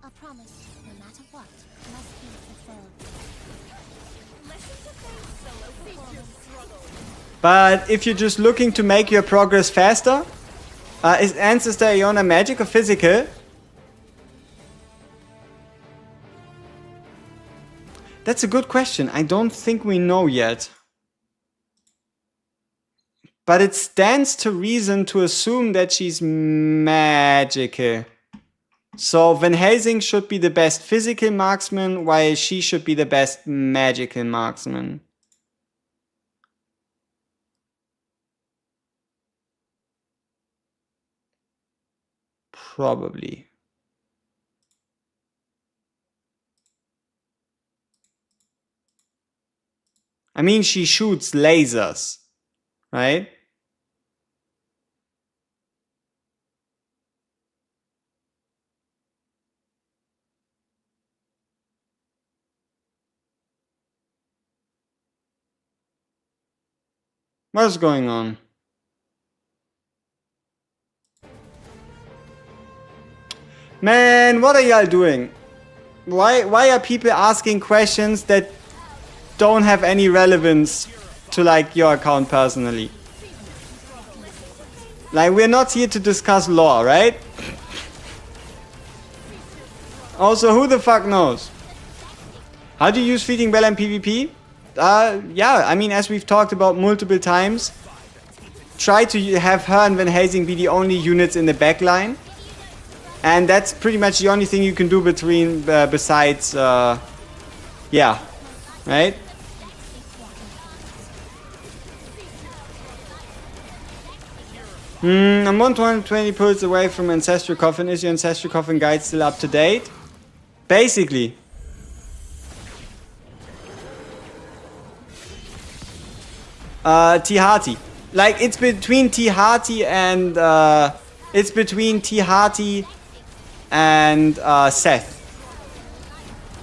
A promise, no matter what, must be fulfilled. Listen to things solo performance. But if you're just looking to make your progress faster, is Ancestor Aeona magic or physical? That's a good question. I don't think we know yet. But it stands to reason to assume that she's magical. So Van Helsing should be the best physical marksman, while she should be the best magical marksman. Probably. I mean, she shoots lasers, right? What's going on? Man, what are y'all doing? Why are people asking questions that don't have any relevance to like your account personally? Like, we're not here to discuss law, right? Also, who the fuck knows? How do you use Fleeting Bella in PvP? Yeah, I mean, as we've talked about multiple times, try to have her and Van Helsing be the only units in the backline. And that's pretty much the only thing you can do besides, yeah, right? I'm 120 pulls away from Ancestral Coffin. Is your Ancestral Coffin guide still up to date? Basically. Tihati. Like, it's between Tihati and, Seth.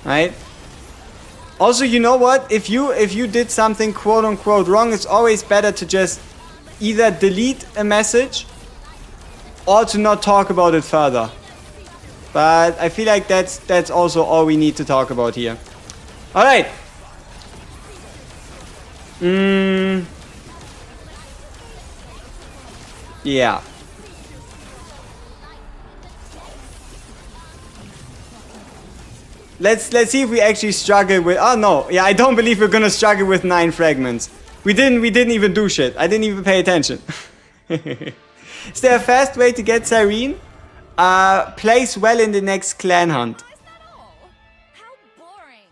Right? Also, you know what? If you did something quote unquote wrong, it's always better to just either delete a message or to not talk about it further. But I feel like that's also all we need to talk about here. Alright. Yeah. Let's see if we actually struggle with... Oh no, yeah, I don't believe we're gonna struggle with 9 fragments. We didn't even do shit. I didn't even pay attention. Is there a fast way to get Cyrene? Place well in the next clan hunt. Is that all? How boring.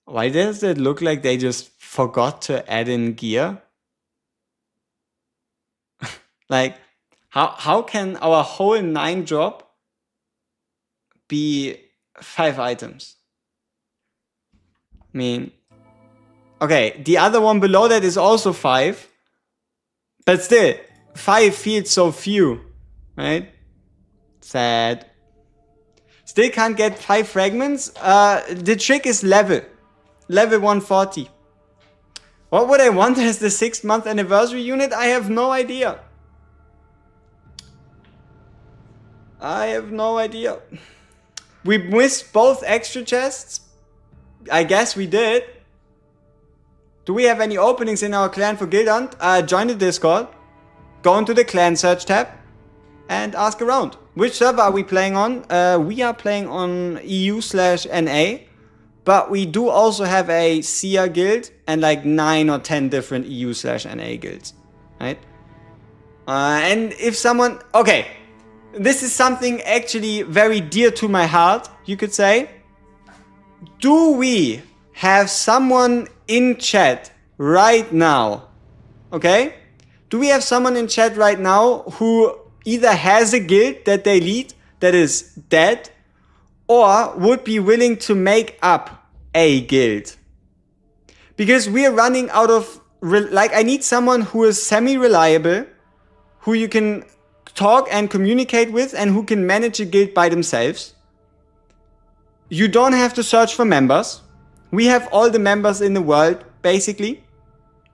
Why does it look like they just forgot to add in gear? Like, how can our whole 9 drop be 5 items? I mean, okay, the other one below that is also 5, but still, 5 feels so few, right? Sad. Still can't get 5 fragments. The trick is level 140. What would I want as the 6th month anniversary unit? I have no idea. I have no idea. We missed both extra chests. I guess we did. Do we have any openings in our clan for Guild Hunt? Join the Discord. Go into the clan search tab and ask around. Which server are we playing on? We are playing on EU/NA. But we do also have a SEA guild and like 9 or 10 different EU/NA guilds. Right? And if someone... Okay. This is something actually very dear to my heart, you could say. Do we have someone in chat right now? Okay? Do we have someone in chat right now who either has a guild that they lead that is dead, or would be willing to make up a guild? Because we are running out of... I need someone who is semi-reliable, who you can talk and communicate with, and who can manage a guild by themselves. You don't have to search for members. We have all the members in the world, basically.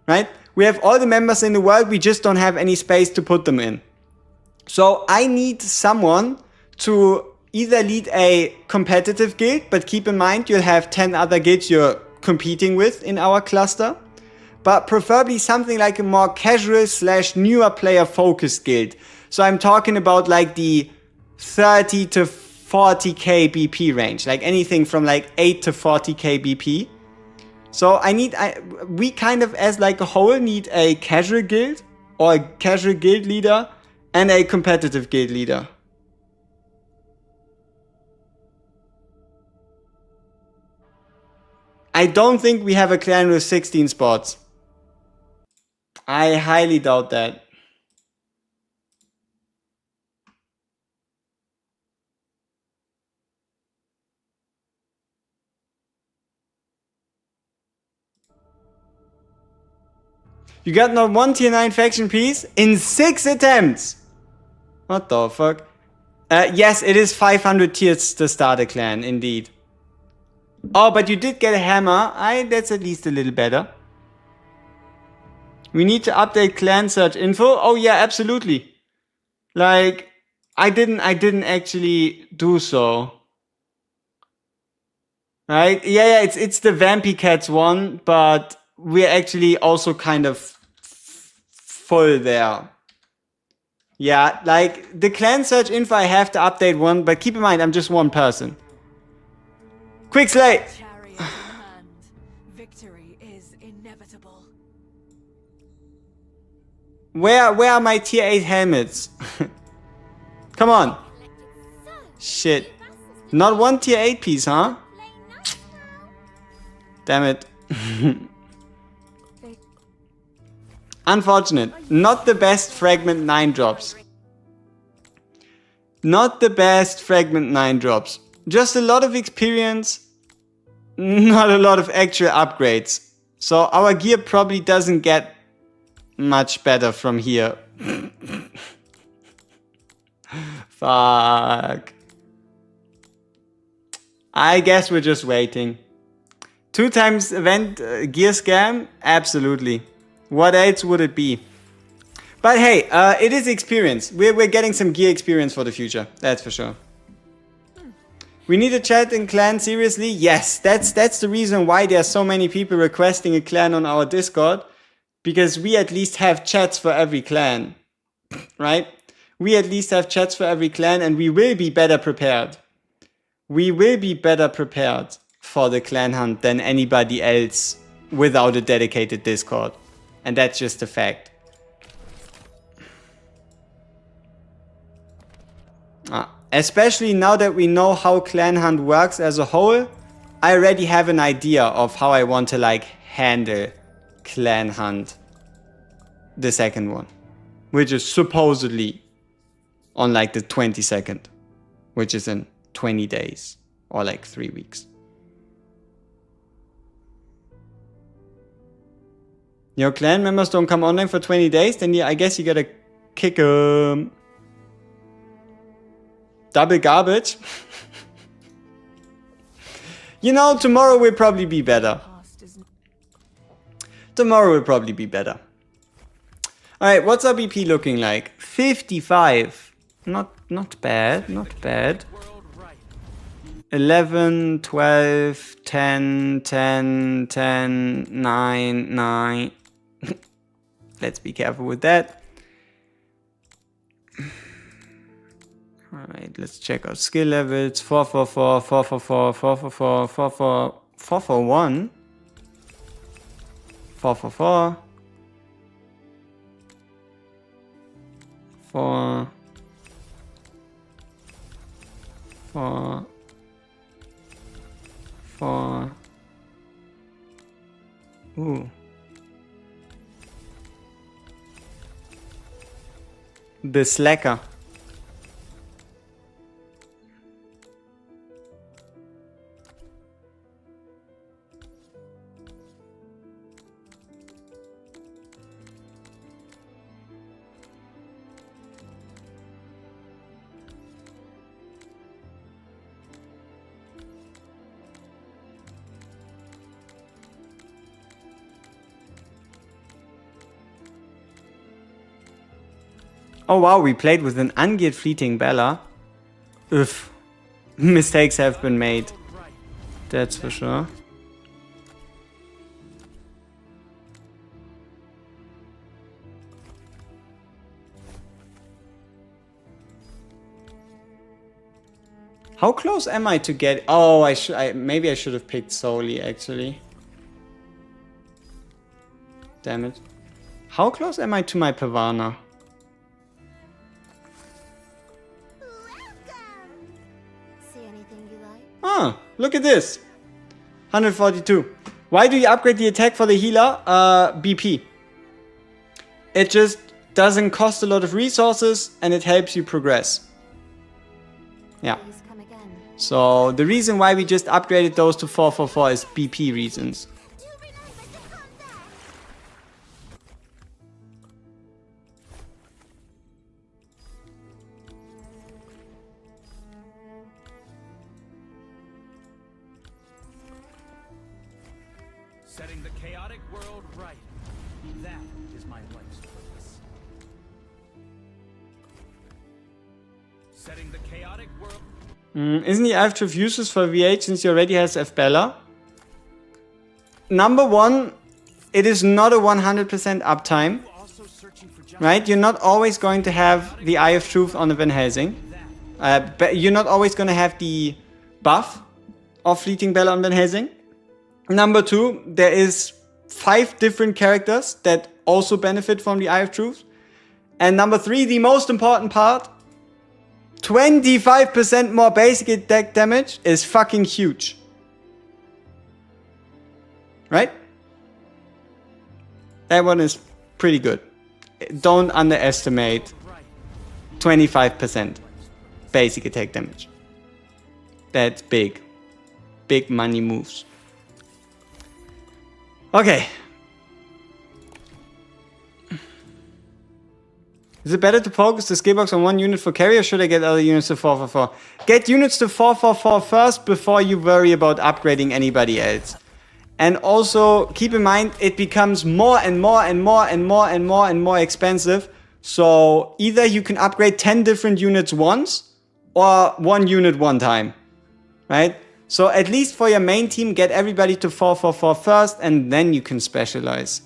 Right? We have all the members in the world, we just don't have any space to put them in. So I need someone to either lead a competitive guild, but keep in mind you'll have 10 other guilds you're competing with in our cluster. But preferably something like a more casual/newer player focused guild. So I'm talking about like the 30 to 40k BP range, like anything from like 8 to 40k BP. So we kind of as like a whole need a casual guild or a casual guild leader and a competitive guild leader. I don't think we have a clan with 16 spots. I highly doubt that. You got not 1 tier 9 faction piece in 6 attempts. What the fuck? Yes, it is 500 tiers to start a clan, indeed. Oh, but you did get a hammer. That's at least a little better. We need to update clan search info. Oh yeah, absolutely. Like, I didn't actually do so. Right? Yeah, it's the Vampy Cats one, but we're actually also kind of full there. Yeah, like the clan search info I have to update one, but keep in mind I'm just one person. Quick slay! Chariot in hand. Victory is inevitable. Where are my tier 8 helmets? Come on. Shit. Not one tier 8 piece, huh? Damn it. Unfortunate. Not the best Fragment 9 drops. Not the best Fragment 9 drops. Just a lot of experience. Not a lot of actual upgrades. So our gear probably doesn't get much better from here. Fuck. I guess we're just waiting. 2 times event gear scam? Absolutely. What else would it be? But hey, it is experience. We're getting some gear experience for the future. That's for sure. We need a chat in clan, seriously? Yes, that's the reason why there are so many people requesting a clan on our Discord. Because we at least have chats for every clan. Right? We at least have chats for every clan and we will be better prepared. We will be better prepared for the clan hunt than anybody else without a dedicated Discord. And that's just a fact. Especially now that we know how clan hunt works as a whole, I already have an idea of how I want to like handle clan hunt. The second one. Which is supposedly on like the 22nd. Which is in 20 days. Or like 3 weeks. Your clan members don't come online for 20 days, then I guess you gotta kick double garbage. You know, tomorrow will probably be better. Tomorrow will probably be better. Alright, what's our BP looking like? 55. Not bad, not bad. 11, 12, 10, 10, 10, 9, 9. Let's be careful with that. Alright, let's check our skill levels. 444, 444, 444, 44, 441. 444. 4. 4. 4. Ooh. The slacker. Oh wow, we played with an ungeared fleeting Bella. Oof. Mistakes have been made. That's for sure. How close am I to get... Oh, maybe I should have picked Soli, actually. Damn it. How close am I to my Pavana? Ah, look at this. 142. Why do you upgrade the attack for the healer? BP. It just doesn't cost a lot of resources and it helps you progress. Yeah. So the reason why we just upgraded those to 444 is BP reasons. Setting the chaotic world right. That is my life's purpose. Setting the chaotic world. Isn't the Elf Truth useless for VH since he already has F Bella? Number one, it is not a 100% uptime. Also searching for justice. Right? You're not always going to have the Eye of Truth on the Van Helsing. But you're not always going to have the buff of Fleeting Bella on Van Helsing. Number two, there is 5 different characters that also benefit from the Eye of Truth. And number 3, the most important part, 25% more basic attack damage is fucking huge. Right? That one is pretty good. Don't underestimate 25% basic attack damage. That's big. Big money moves. Okay. Is it better to focus the skill box on one unit for carry, or should I get other units to 444? Get units to 444 first before you worry about upgrading anybody else. And also keep in mind it becomes more and more and more and more and more and more expensive. So either you can upgrade 10 different units once or one unit one time. Right? So at least for your main team, get everybody to 444 first and then you can specialize.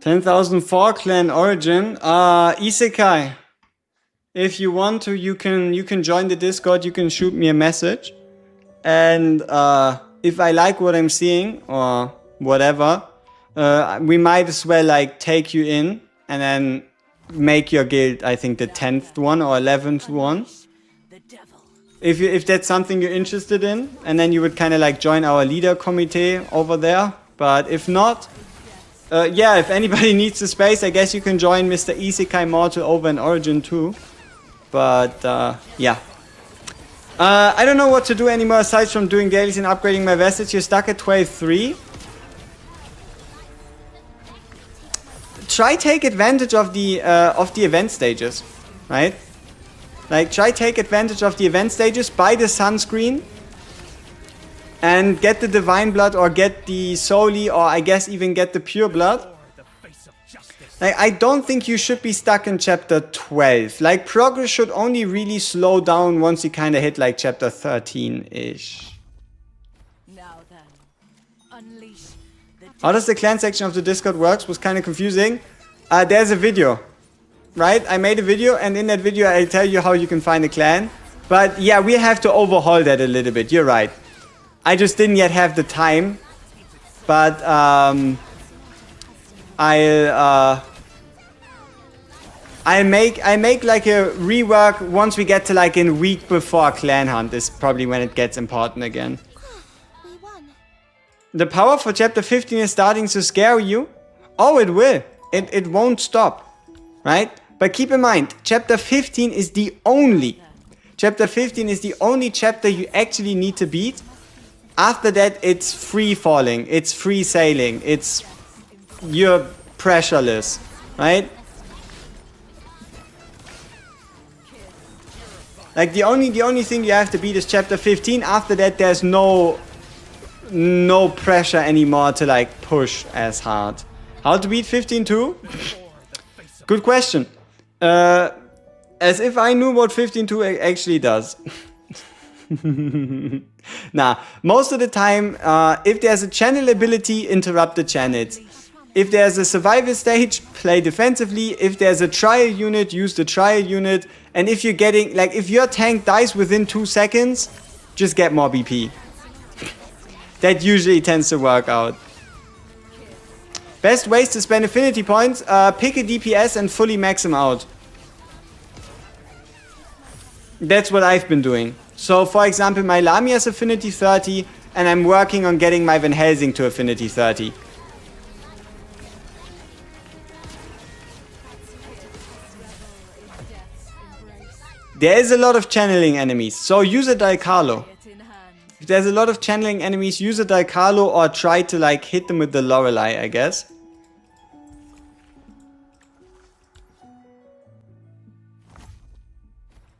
$10,004 clan origin. Isekai. If you want to, you can join the Discord, you can shoot me a message. And if I like what I'm seeing or whatever, we might as well like take you in and then make your guild, I think the 10th one or 11th one. If that's something you're interested in, and then you would kind of like join our leader committee over there. But if not, yeah, if anybody needs the space, I guess you can join Mr. Isekai Mortal over in Origin too. But yeah. I don't know what to do anymore aside from doing dailies and upgrading my vestige. You're stuck at 12.3. Try take advantage of the event stages, right? Like try take advantage of the event stages, buy the sunscreen, and get the Divine Blood or get the Soli or I guess even get the Pure Blood. Like, I don't think you should be stuck in chapter 12. Like, progress should only really slow down once you kind of hit like chapter 13-ish. Now then, unleash the How does the clan section of the Discord works was kind of confusing. There's a video, right? I made a video and in that video I tell you how you can find a clan. But yeah, we have to overhaul that a little bit. You're right. I just didn't yet have the time. But I'll make like a rework once we get to like in week before Clan Hunt is probably when it gets important again. We won. The power for chapter 15 is starting to scare you. Oh, it will. It won't stop, right? But keep in mind, chapter 15 is the only chapter you actually need to beat. After that, it's free falling, it's free sailing, you're pressureless, right? Like the only thing you have to beat is chapter 15. After that, there's no pressure anymore to like push as hard. How to beat 15-2? Good question. As if I knew what 15-2 actually does. Nah, most of the time, if there's a channel ability, interrupt the channels. If there's a survival stage, play defensively. If there's a trial unit, use the trial unit. And if you're getting, like, if your tank dies within 2 seconds, just get more BP. That usually tends to work out. Best ways to spend affinity points, pick a DPS and fully max them out. That's what I've been doing. So for example, my Lamia is affinity 30 and I'm working on getting my Van Helsing to affinity 30. There is a lot of channeling enemies, so use a Daikalo. If there's a lot of channeling enemies, use a Daikalo or try to like hit them with the Lorelei, I guess.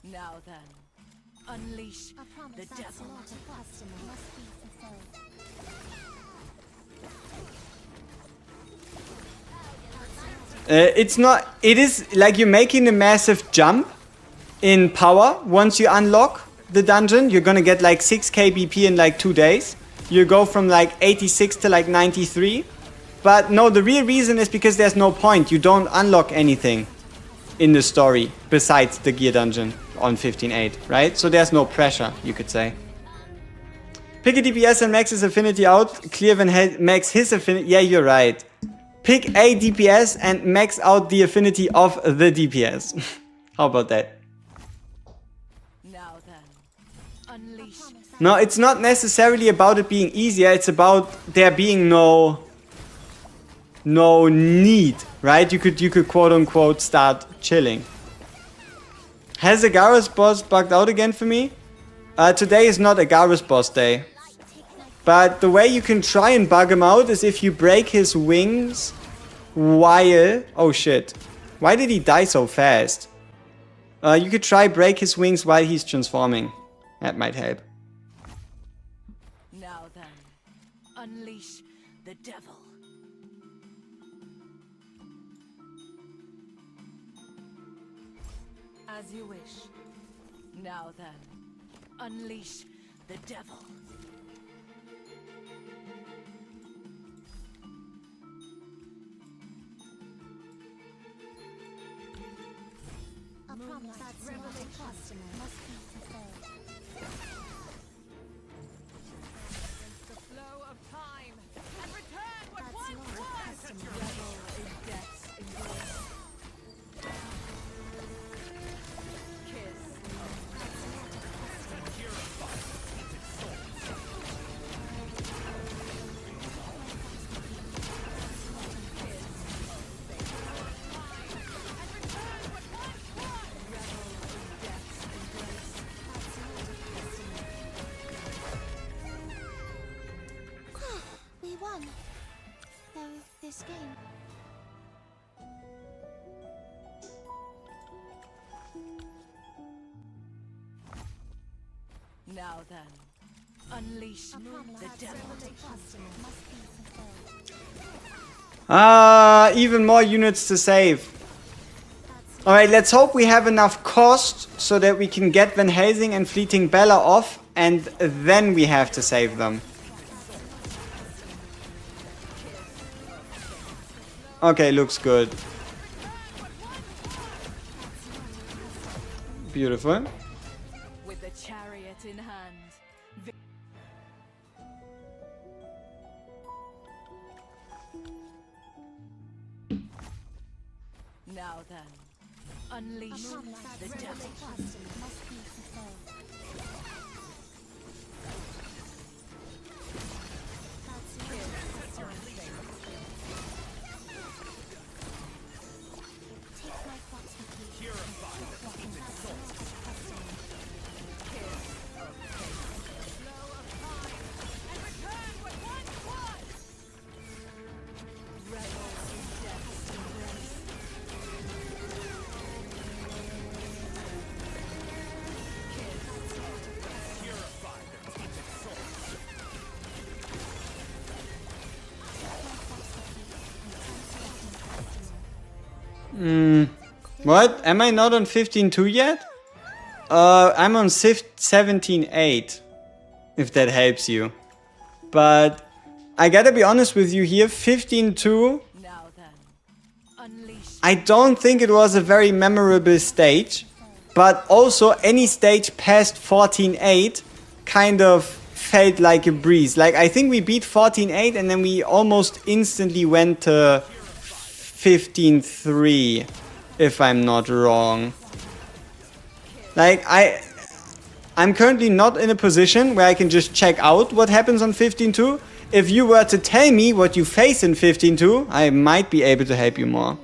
Now then, unleash I promise the that's devil. not a customer must be fulfilled. It's not, it is like you're making a massive jump in power. Once you unlock the dungeon, you're gonna get like 6k BP in like 2 days. You go from like 86 to like 93. But no, the real reason is because there's no point. You don't unlock anything in the story besides the gear dungeon on 15.8, right? So there's no pressure, you could say. Pick a DPS and max his affinity out. Clear Van max his affinity. Yeah, you're right. Pick a DPS and max out the affinity of the DPS. How about that? Now then, unleash. No, it's not necessarily about it being easier. It's about there being no need, right? You could quote unquote start chilling. Has a Garrus boss bugged out again for me? Today is not a Garrus boss day. But the way you can try and bug him out is if you break his wings while... Oh shit. Why did he die so fast? You could try break his wings while he's transforming. That might help. Now then, unleash the devil. As you wish. Now then, unleash the devil. I promise that's not a customer must be fulfilled. The flow of time and return what That's once not a was. customer. Revel in death's embrace. Kiss. We won. Though this game. Now then, unleash I promise the that's devil. not a customer must be fulfilled. Even more units to save. Alright, let's hope we have enough cost so that we can get Van Helsing and Fleeting Bella off, and then we have to save them. Okay, looks good. Beautiful. With the chariot in hand. Now then, unleash I promise the that's not devil. a customer must be fulfilled. That's not a customer. Take my thoughts with you. That's not a customer. Flow of time and return what once was. Revel in death's embrace. What? Am I not on 15.2 yet? I'm on 17.8. If that helps you. But I gotta be honest with you here, 15.2, Now then, unleash I don't think it was a very memorable stage. But also any stage past 14.8 kind of felt like a breeze. Like I think we beat 14.8 and then we almost instantly went to 15.3, if I'm not wrong. Like I'm currently not in a position where I can just check out what happens on 15-2. If you were to tell me what you face in 15-2, I might be able to help you more.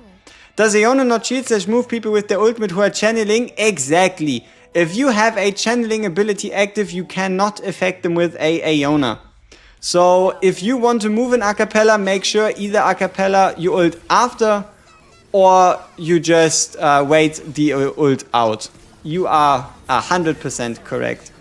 Does Aeona not shield / move people with their ultimate who are channeling? Exactly. If you have a channeling ability active, you cannot affect them with a Aeona. So if you want to move in Acapella, make sure either Acapella you ult after, or you just wait the ult out. You are 100% correct.